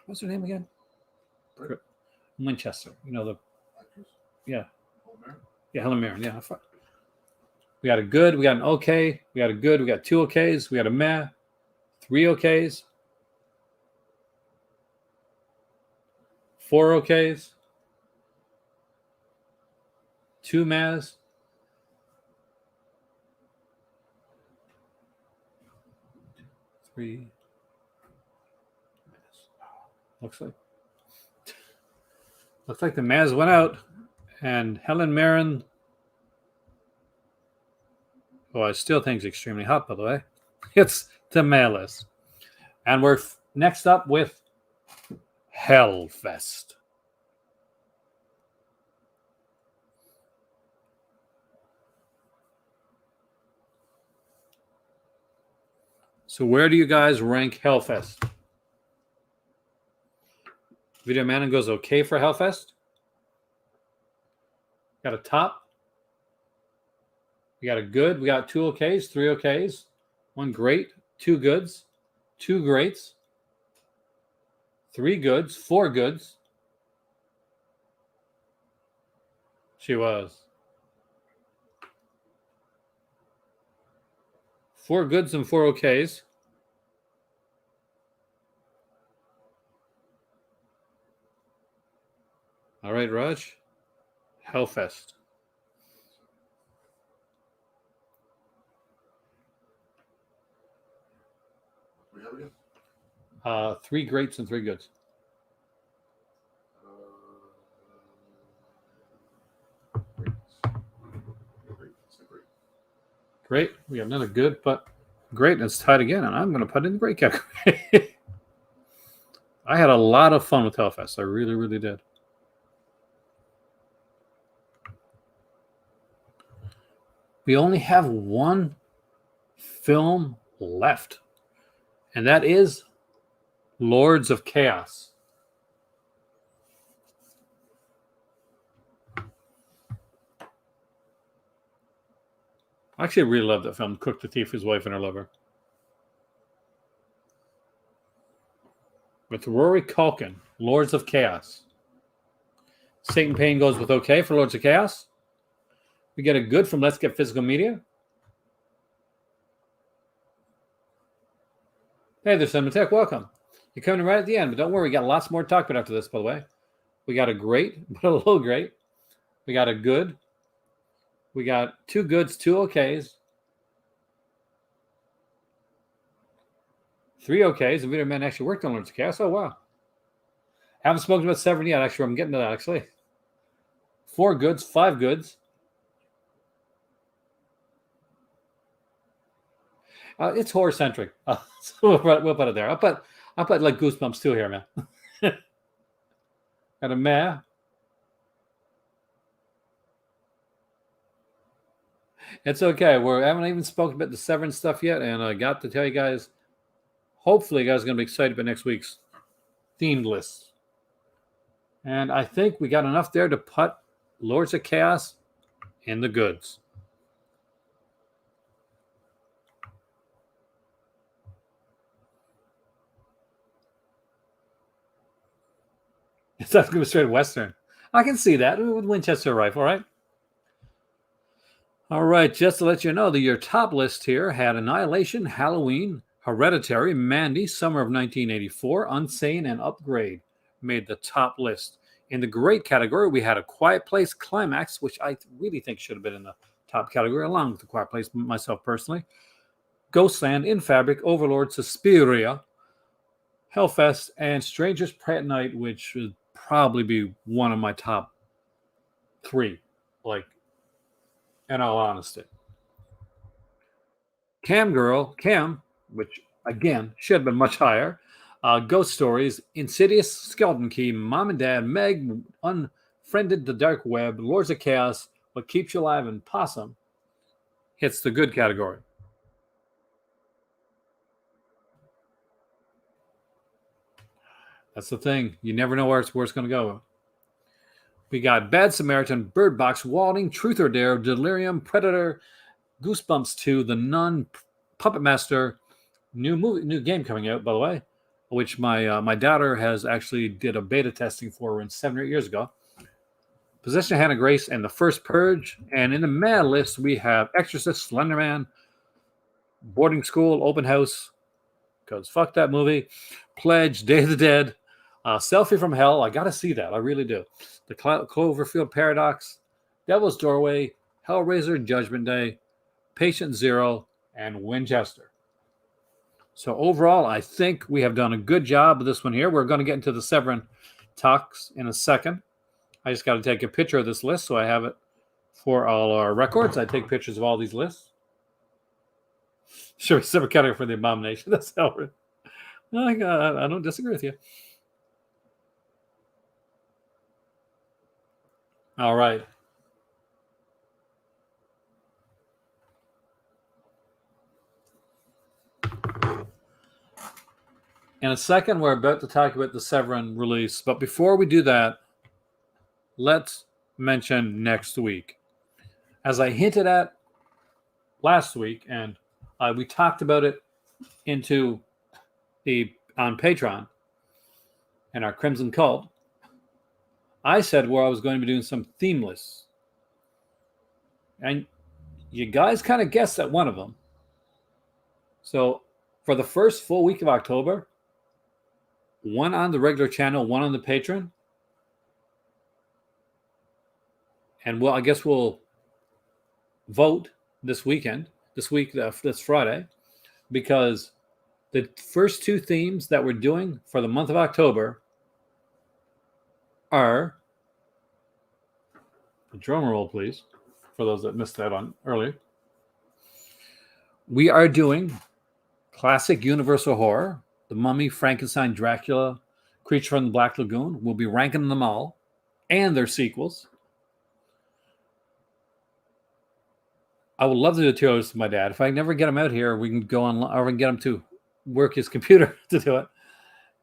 what's her name again? Right. Winchester. Actress? Yeah. Helen Mirren? Yeah, Helen Mirren. Yeah. We got a good, we got an okay, we got a good, we got 2 okays, we got a meh, 3 okays, 4 okays, 2 mehs, 3 mehs. Looks like the mehs went out, and Helen Mirren. Oh, I still think it's extremely hot, by the way. It's the meh list. And we're next up with Hellfest. So where do you guys rank Hellfest? Video Man goes okay for Hellfest. Got a top. We got a good. We got 2 okays, 3 okays, 1 great, 2 goods, 2 greats, 3 goods, 4 goods. She was. 4 goods and 4 okays. All right, Raj. Hellfest. We have again? 3 greats and 3 goods. Great. We got another good, but great, and it's tied again, and I'm going to put it in the great category. I had a lot of fun with Hellfest. I really, really did. We only have one film left, and that is Lords of Chaos. I actually really love that film, Cook the Thief, His Wife, and Her Lover. With Rory Culkin, Lords of Chaos. Satan Payne goes with okay for Lords of Chaos. We get a good from Let's Get Physical Media. Hey there, Cinematech. Welcome. You're coming right at the end, but don't worry. We got lots more to talk about after this, by the way. We got a great, but a little great. We got a good. We got 2 goods, 2 okays, 3 okays. The video man actually worked on Lords of Chaos. Oh, wow. Haven't spoken about Severin yet. Actually, I'm getting to that, actually. 4 goods, 5 goods. It's horror centric. So we'll put it there. I'll put like Goosebumps too here, man. Got a meh. It's okay. I haven't even spoken about the Severin stuff yet, and I got to tell you guys. Hopefully, you guys are going to be excited about next week's themed list. And I think we got enough there to put Lords of Chaos in the goods. It's not going to be straight Western. I can see that with Winchester rifle, right? All right, just to let you know, your top list here had Annihilation, Halloween, Hereditary, Mandy, Summer of 1984, Unsane, and Upgrade made the top list. In the great category, we had A Quiet Place Climax, which I really think should have been in the top category, along with The Quiet Place, myself personally. Ghostland, In Fabric, Overlord, Suspiria, Hellfest, and Strangers Pray at Night, which would probably be one of my top 3, like, in all honesty. Cam, which again should have been much higher. Ghost Stories, Insidious, Skeleton Key, Mom and Dad, Meg, Unfriended the Dark Web, Lords of Chaos, What Keeps You Alive, and Possum hits the good category. That's the thing. You never know where it's going to go. We got Bad Samaritan, Bird Box, Walding, Truth or Dare, Delirium, Predator, Goosebumps 2, The Nun, Puppet Master, new game coming out, by the way, which my daughter has actually did a beta testing for 7 or 8 years ago. Possession of Hannah Grace and The First Purge. And in the mad list, we have Exorcist, Slenderman, Boarding School, Open House, because fuck that movie, Pledge, Day of the Dead, Selfie from Hell. I got to see that. I really do. The Cloverfield Paradox, Devil's Doorway, Hellraiser, Judgment Day, Patient Zero, and Winchester. So overall, I think we have done a good job of this one here. We're going to get into the Severin talks in a second. I just got to take a picture of this list so I have it for all our records. I take pictures of all these lists. Sure, separate category for the Abomination. That's Severin. I don't disagree with you. All right. In a second, we're about to talk about the Severin release. But before we do that, let's mention next week. As I hinted at last week, and we talked about it on Patreon and our Crimson Cult, I said where I was going to be doing some theme lists. And you guys kind of guessed at one of them. So for the first full week of October, one on the regular channel, one on the Patreon. And I guess we'll vote this week, this Friday, because the first 2 themes that we're doing for the month of October are, drum roll please, for those that missed that on earlier. We are doing classic Universal horror, The Mummy, Frankenstein, Dracula, Creature from the Black Lagoon. We'll be ranking them all and their sequels. I would love to do 2 hours with my dad. If I never get him out here, we can go online, or we can get him to work his computer to do it.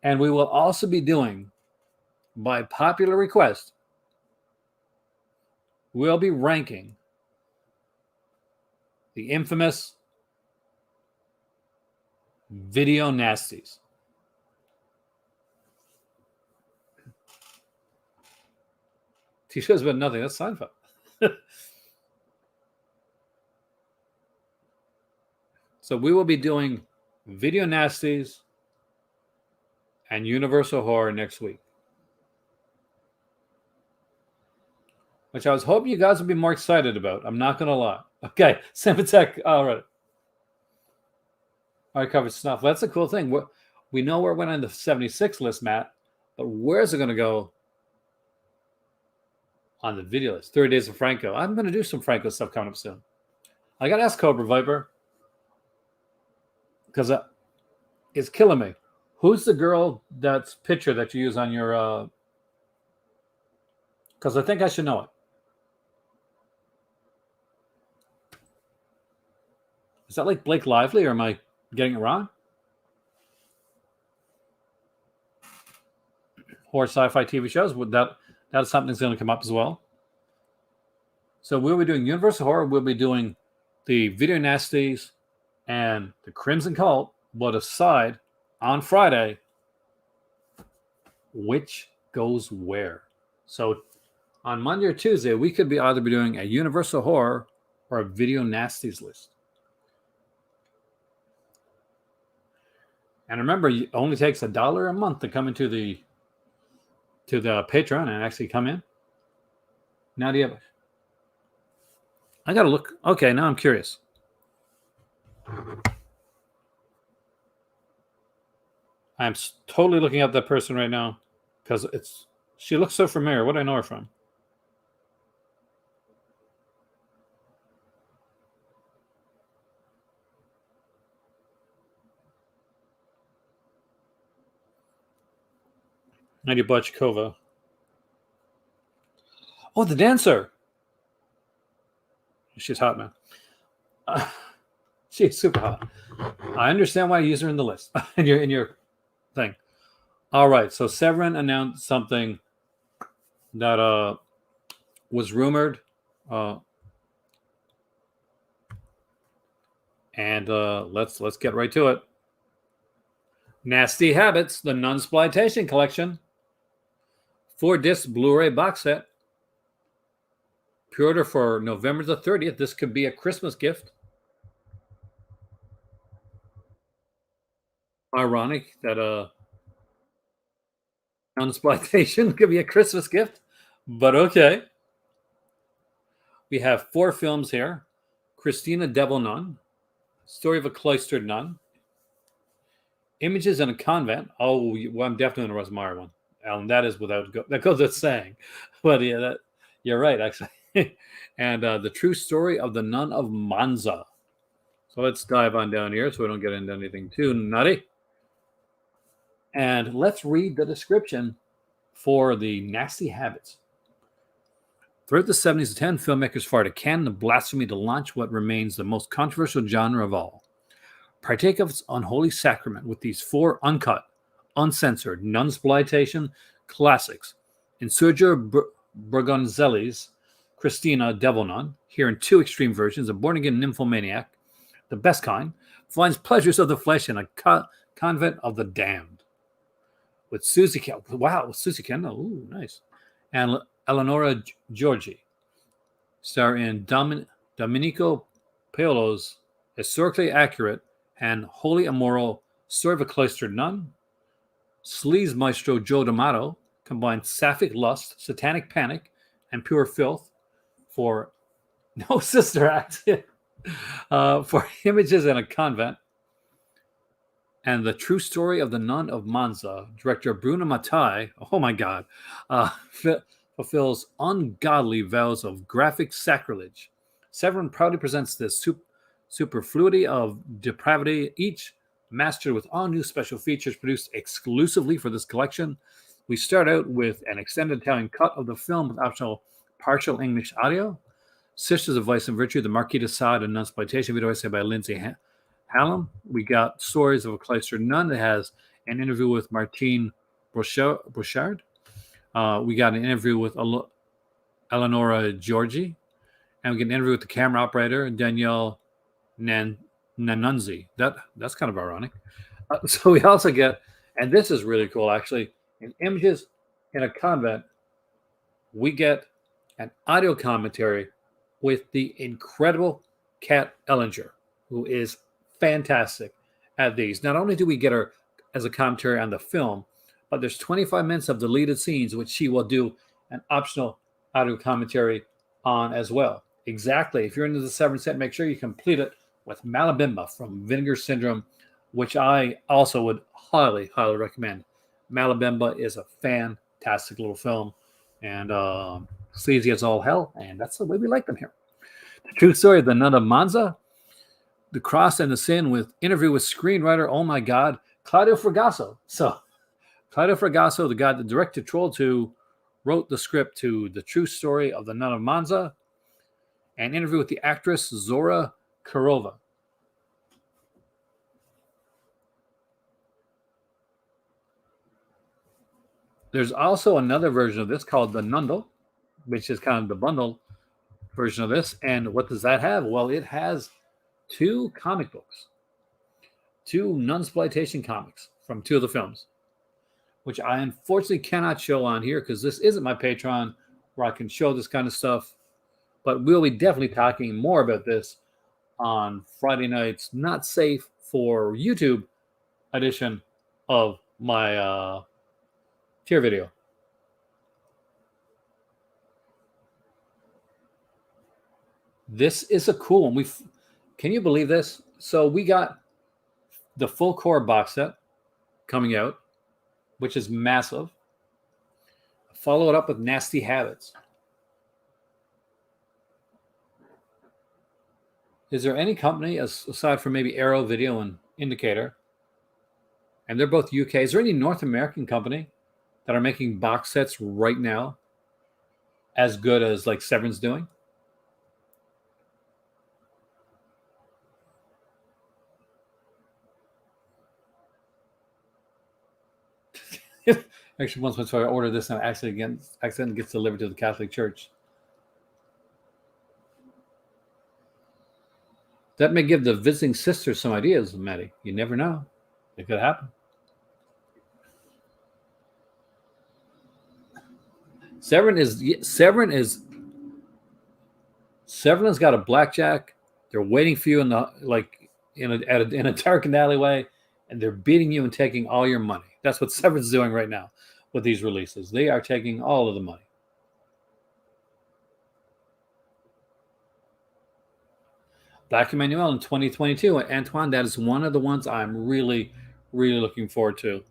And we will also be doing, by popular request, we'll be ranking the infamous video nasties. T-shirts about nothing. That's Seinfeld. So we will be doing video nasties and Universal horror next week. which I was hoping you guys would be more excited about. I'm not going to lie. Okay, Sympatech. All right. Hardcover snuff. That's a cool thing. We know where it went on the 76 list, Matt, but where's it going to go on the video list? 30 Days of Franco. I'm going to do some Franco stuff coming up soon. I got to ask Cobra Viper because it's killing me. Who's the girl that's picture that you use on your... Because I think I should know it. Is that like Blake Lively, or am I getting it wrong? Horror sci-fi TV shows. That's something that's going to come up as well. So we'll be doing Universal Horror. We'll be doing the Video Nasties and the Crimson Cult. But aside, on Friday, which goes where? So on Monday or Tuesday, we could be either be doing a Universal Horror or a Video Nasties list. And remember, it only takes $1 a month to come into the Patreon and actually come in. Now do you have... I got to look. Okay, now I'm curious. I'm totally looking at that person right now because she looks so familiar. What do I know her from? Nadia Bachkova. Oh, the dancer. She's hot, man. She's super hot. I understand why you use her in the list in your thing. All right, so Severin announced something that was rumored, and let's get right to it. Nasty Habits, the Nunsploitation Collection, 4-disc Blu-ray box set. Pre-order for November the 30th. This could be a Christmas gift. Ironic that Nunsploitation could be a Christmas gift, but okay. We have 4 films here. Christina Devil Nun, Story of a Cloistered Nun, Images in a Convent. Oh, well, I'm definitely in the Russ Meyer one. Alan, that is that goes without saying. But yeah, you're right, actually. And The True Story of the Nun of Monza. So let's dive on down here so we don't get into anything too nutty. And let's read the description for the Nasty Habits. Throughout the 70s and 10s, filmmakers fired a cannon of blasphemy to launch what remains the most controversial genre of all. Partake of its unholy sacrament with these 4 uncut, uncensored, nunsploitation classics. In Sergio Bergonzelli's Christina Devil Nun, here in 2 extreme versions, a born-again nymphomaniac, the best kind, finds pleasures of the flesh in a convent of the damned. With Susie Kendall, ooh, nice, and Eleonora Giorgi, star in Domenico Paolo's historically accurate and wholly immoral Story of a Cloistered Nun. Sleaze maestro Joe D'Amato combines sapphic lust, satanic panic, and pure filth for no sister act for Images in a Convent. And The True Story of the Nun of Monza, director Bruno Mattei, oh my God, fulfills ungodly vows of graphic sacrilege. Severin proudly presents this superfluity of depravity, each mastered with all new special features produced exclusively for this collection. We start out with an extended Italian cut of the film with optional partial English audio. Sisters of Vice and Virtue, The Marquis de Sade, and Nunsploitation, video essay by Lindsay Hallam. We got Stories of a Cloistered Nun that has an interview with Martine Brochard. We got an interview with Eleonora Giorgi. And we get an interview with the camera operator, Danielle Nanunzi. That's kind of ironic. So we also get, and this is really cool actually, in Images in a Convent, we get an audio commentary with the incredible Kat Ellinger, who is fantastic at these. Not only do we get her as a commentary on the film, but there's 25 minutes of deleted scenes, which she will do an optional how to do commentary on as well. Exactly. If you're into the Severin set, make sure you complete it with Malabimba from Vinegar Syndrome, which I also would highly, highly recommend. Malabimba is a fantastic little film, and sleazy as all hell, and that's the way we like them here. The True Story of the Nun of Manza, The Cross and the Sin, with interview with screenwriter, oh my God, Claudio Fragasso. So, Claudio Fragasso, the guy that directed Troll 2, wrote the script to The True Story of the Nun of Manza, and interview with the actress Zora Kurova. There's also another version of this called the Nundle, which is kind of the bundle version of this. And what does that have? Well, it has 2 comic books, 2 nunsploitation comics from 2 of the films, which I unfortunately cannot show on here because this isn't my Patreon where I can show this kind of stuff. But we'll be definitely talking more about this on Friday night's Not Safe for YouTube edition of my tier video. This is a cool one. Can you believe this? So we got the full core box set coming out, which is massive. Follow it up with Nasty Habits. Is there any company, aside from maybe Arrow Video and Indicator, and they're both UK, is there any North American company that are making box sets right now as good as like Severin's doing? Actually, once I ordered this and accidentally gets delivered to the Catholic Church. That may give the visiting sisters some ideas, Maddie. You never know. It could happen. Severin has got a blackjack. They're waiting for you in a darkened alleyway, and they're beating you and taking all your money. That's what Severin's doing right now with these releases. They are taking all of the money. Black Emmanuel in 2022. Antoine, that is one of the ones I'm really, really looking forward to,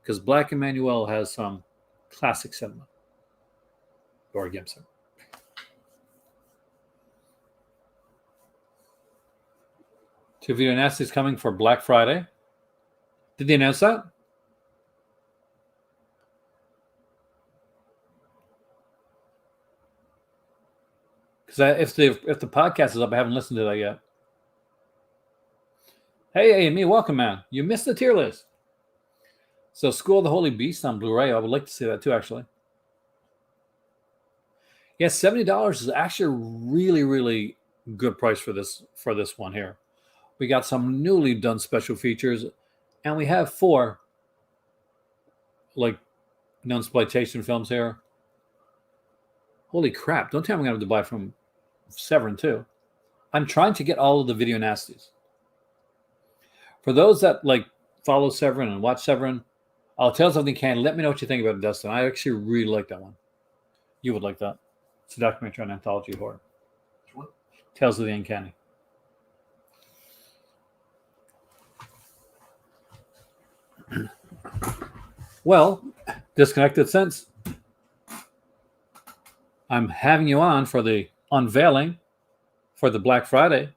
because Black Emmanuel has some classic cinema. Or Gibson. Two video nasties coming for Black Friday. Did they announce that? Because if the podcast is up, I haven't listened to that yet. Hey, Amy, welcome, man. You missed the tier list. So, School of the Holy Beast on Blu-ray. I would like to see that too, actually. Yes, $70 is actually a really, really good price for this one here. We got some newly done special features, and we have 4 like nunsploitation films here. Holy crap! Don't tell me I'm going to have to buy from Severin too. I'm trying to get all of the video nasties. For those that like follow Severin and watch Severin, I'll tell something can. Let me know what you think about Dustin. I actually really like that one. You would like that. It's a documentary on anthology horror. Which one? Tales of the Uncanny. Well, disconnected since I'm having you on for the unveiling for the Black Friday.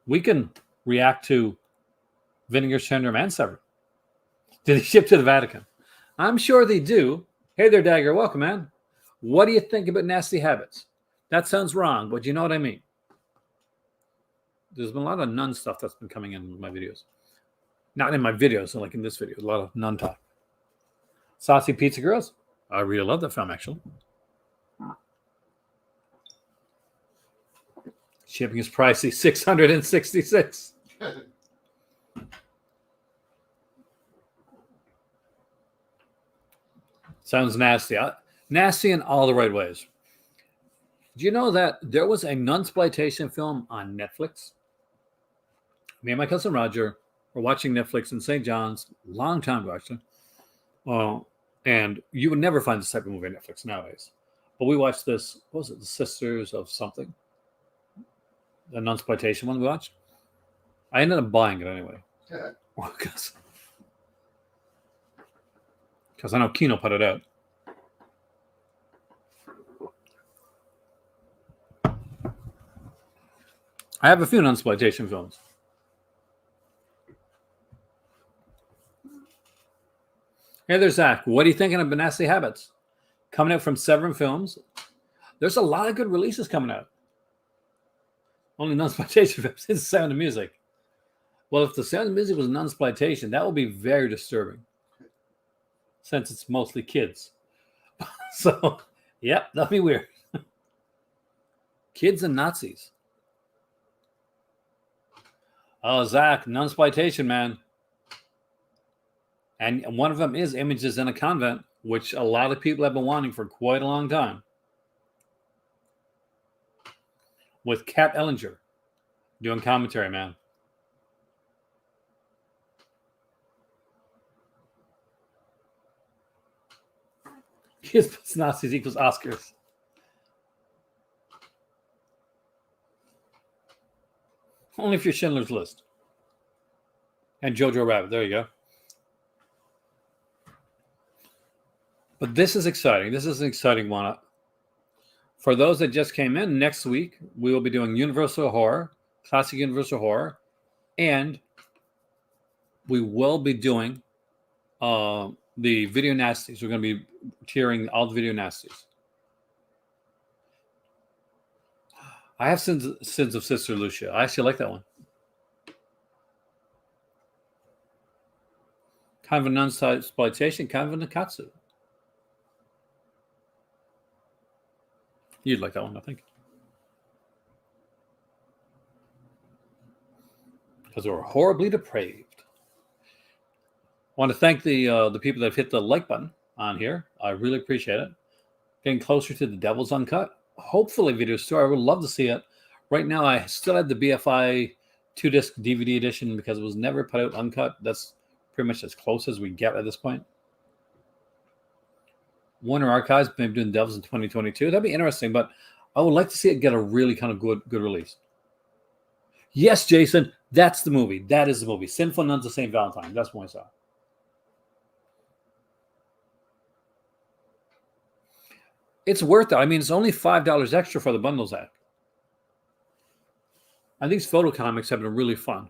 We can react to Vinegar Syndrome and Severin. Do they ship to the Vatican? I'm sure they do. Hey there, Dagger. Welcome, man. What do you think about Nasty Habits? That sounds wrong, but you know what I mean. There's been a lot of nun stuff that's been coming in my videos. Not in my videos, like in this video. A lot of nun talk. Saucy Pizza Girls. I really love that film, actually. Shipping is pricey. $666. Sounds nasty. Nasty in all the right ways. Do you know that there was a nunsploitation film on Netflix? Me and my cousin Roger were watching Netflix in St. John's a long time ago, actually. And you would never find this type of movie on Netflix nowadays. But we watched this. What was it? The Sisters of something. The nunsploitation one we watched. I ended up buying it anyway. Yeah. Because I know Kino put it out. I have a few nunsploitation films. Hey there, Zach. What are you thinking of Nasty Habits? Coming out from Severin Films. There's a lot of good releases coming out. Only nunsploitation films. It's Sound of Music. Well, if the Sound of Music was nunsploitation, that would be very disturbing. Since it's mostly kids. So, yep, that'd be weird. Kids and Nazis. Oh, Zach, nunsploitation, man. And one of them is Images in a Convent, which a lot of people have been wanting for quite a long time. With Kat Ellinger doing commentary, man. Kids plus Nazis equals Oscars. Only if you're Schindler's List. And Jojo Rabbit. There you go. But this is exciting. This is an exciting one. For those that just came in, next week we will be doing Universal Horror, classic Universal Horror, and we will be doing the Video Nasties. We're going to be tiering all the Video Nasties. I have Sins of Sister Lucia. I actually like that one. Kind of a nunsploitation, kind of a Nikatsu. You'd like that one, I think. Because they were horribly depraved. I want to thank the people that have hit the like button on here. I really appreciate it. Getting closer to the Devil's Uncut. Hopefully video store. I would love to see it. Right now, I still have the BFI 2-disc DVD edition because it was never put out uncut. That's pretty much as close as we get at this point. Warner Archives maybe doing Devils in 2022. That'd be interesting, but I would like to see it get a really kind of good release. Yes, Jason, that's the movie. That is the movie. Sinful Nuns of St. Valentine. That's one I saw. It's worth it. I mean, it's only $5 extra for the bundle, Zach. And these photo comics have been really fun.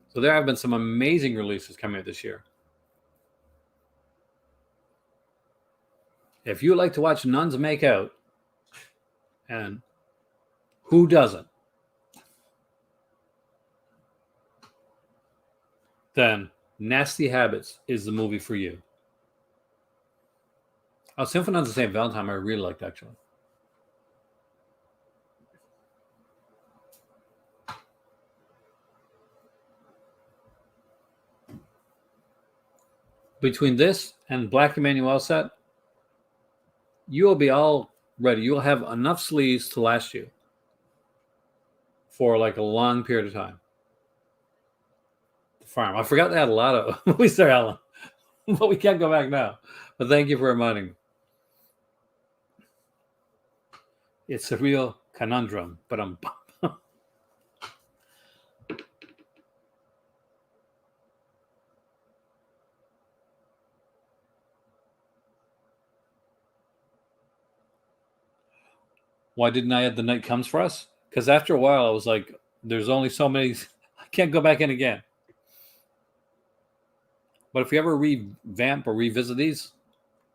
So there have been some amazing releases coming out this year. If you like to watch nuns make out, and who doesn't, then Nasty Habits is the movie for you. Oh, Sinful Nuns of St. Valentine I really liked, actually. Between this and Black Emmanuel set, you will be all ready. You'll have enough sleeves to last you for like a long period of time. The Farm. I forgot they had a lot of movies there, Alan. But we can't go back now. But thank you for reminding me. It's a real conundrum, but I'm... Why didn't I add The Night Comes for Us? Because after a while, I was like, there's only so many. I can't go back in again. But if you ever revamp or revisit these,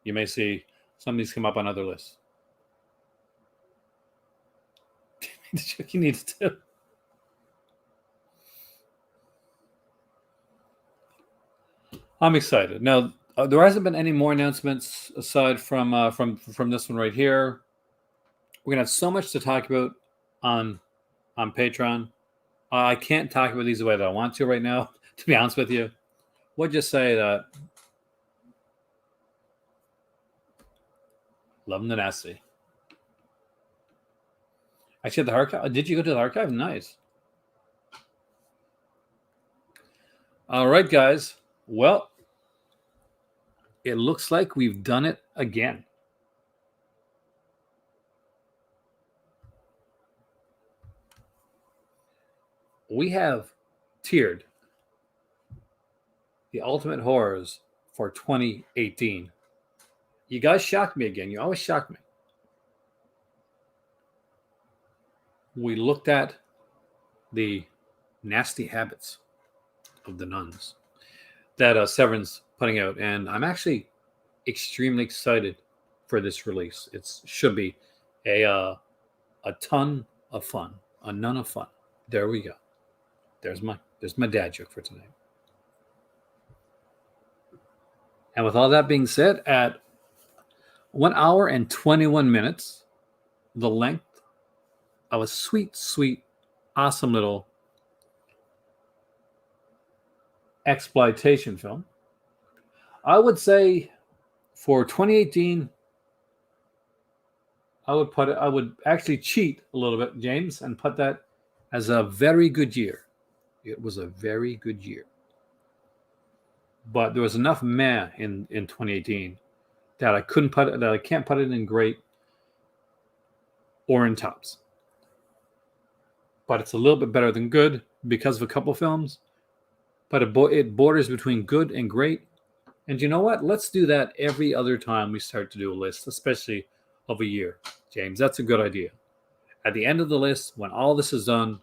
you may see some of these come up on other lists. The joke you needed to. I'm excited. Now, there hasn't been any more announcements aside from this one right here. We're gonna have so much to talk about on Patreon. I can't talk about these the way that I want to right now. To be honest with you, we'll just say that love the nasty. Actually, the archive. Did you go to the archive? Nice. All right, guys. Well, it looks like we've done it again. We have tiered the ultimate horrors for 2018. You guys shocked me again. You always shock me. We looked at the nasty habits of the nuns that Severin's putting out, and I'm actually extremely excited for this release. It should be a ton of fun, a nun of fun. There we go. There's my dad joke for tonight. And with all that being said, at 1 hour and 21 minutes, the length of a sweet, sweet, awesome little exploitation film, I would say for 2018, I would actually cheat a little bit, James, and put that as a very good year. It was a very good year. But there was enough meh in 2018 that I can't put it in great or in tops. But it's a little bit better than good because of a couple films. But it borders between good and great. And you know what? Let's do that every other time we start to do a list, especially of a year. James, that's a good idea. At the end of the list, when all this is done,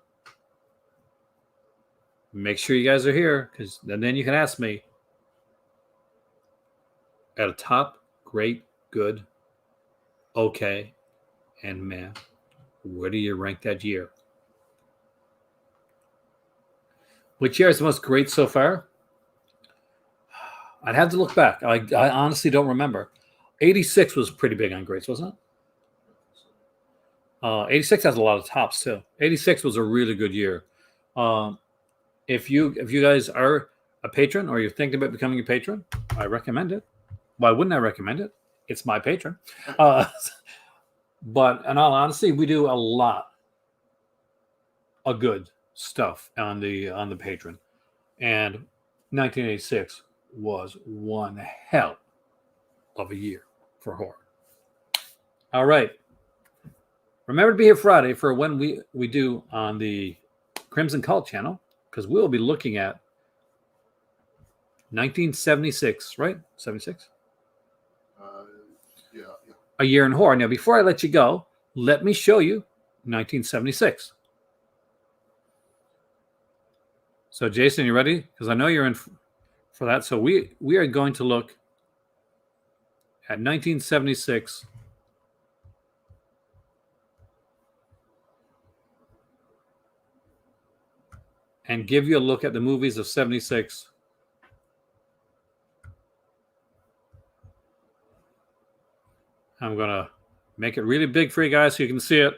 make sure you guys are here, because then you can ask me at a top, great, good, okay, and meh, where do you rank that year? Which year is the most great so far? I'd have to look back. I honestly don't remember. 86 was pretty big on greats, wasn't it? 86 has a lot of tops too. 86 was a really good year. If you guys are a patron or you're thinking about becoming a patron, I recommend it. Why wouldn't I recommend it? It's my patron. But in all honesty, we do a lot of good stuff on the patron, and 1986 was one hell of a year for horror. All right. Remember to be here Friday for when we do on the Crimson Cult channel, because we'll be looking at 1976, right? 76? Yeah. A year in horror. Now, before I let you go, let me show you 1976. So, Jason, you ready? Because I know you're in for that. So we are going to look at 1976. And give you a look at the movies of 76. I'm going to make it really big for you guys so you can see it.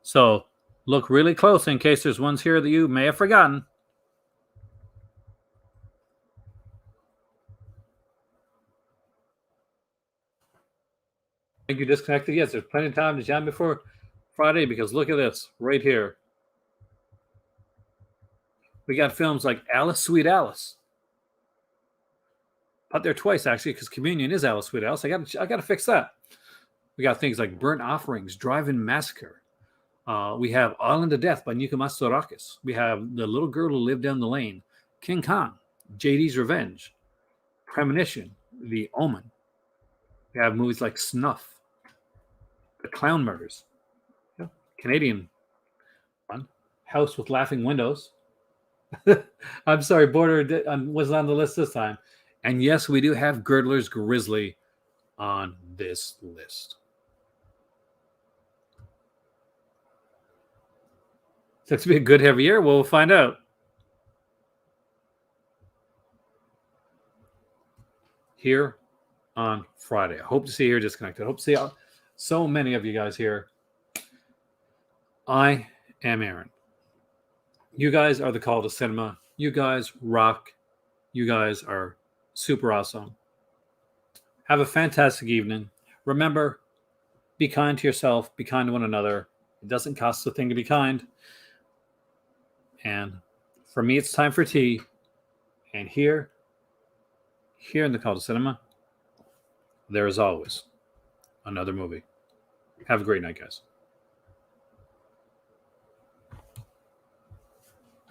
So look really close in case there's ones here that you may have forgotten. I think you disconnected. Yes, there's plenty of time to jam before Friday, because look at this right here. We got films like Alice, Sweet Alice. Put there twice, actually, because Communion is Alice, Sweet Alice. I got to fix that. We got things like Burnt Offerings, Drive-In Massacre. We have Island of Death by Nicolas Cage. We have The Little Girl Who Lived Down the Lane, King Kong, JD's Revenge, Premonition, The Omen. We have movies like Snuff, The Clown Murders, Canadian one, House with Laughing Windows. I'm sorry, Border was on the list this time. And yes, we do have Girdler's Grizzly on this list. So it's going to be a good heavy year. We'll find out. Here on Friday. I hope to see you here disconnected. I hope to see so many of you guys here. I am Aaron. You guys are the call to cinema. You guys rock. You guys are super awesome. Have a fantastic evening. Remember, be kind to yourself. Be kind to one another. It doesn't cost a thing to be kind. And for me, it's time for tea. And here in the Cult of Cinema, there is always another movie. Have a great night, guys.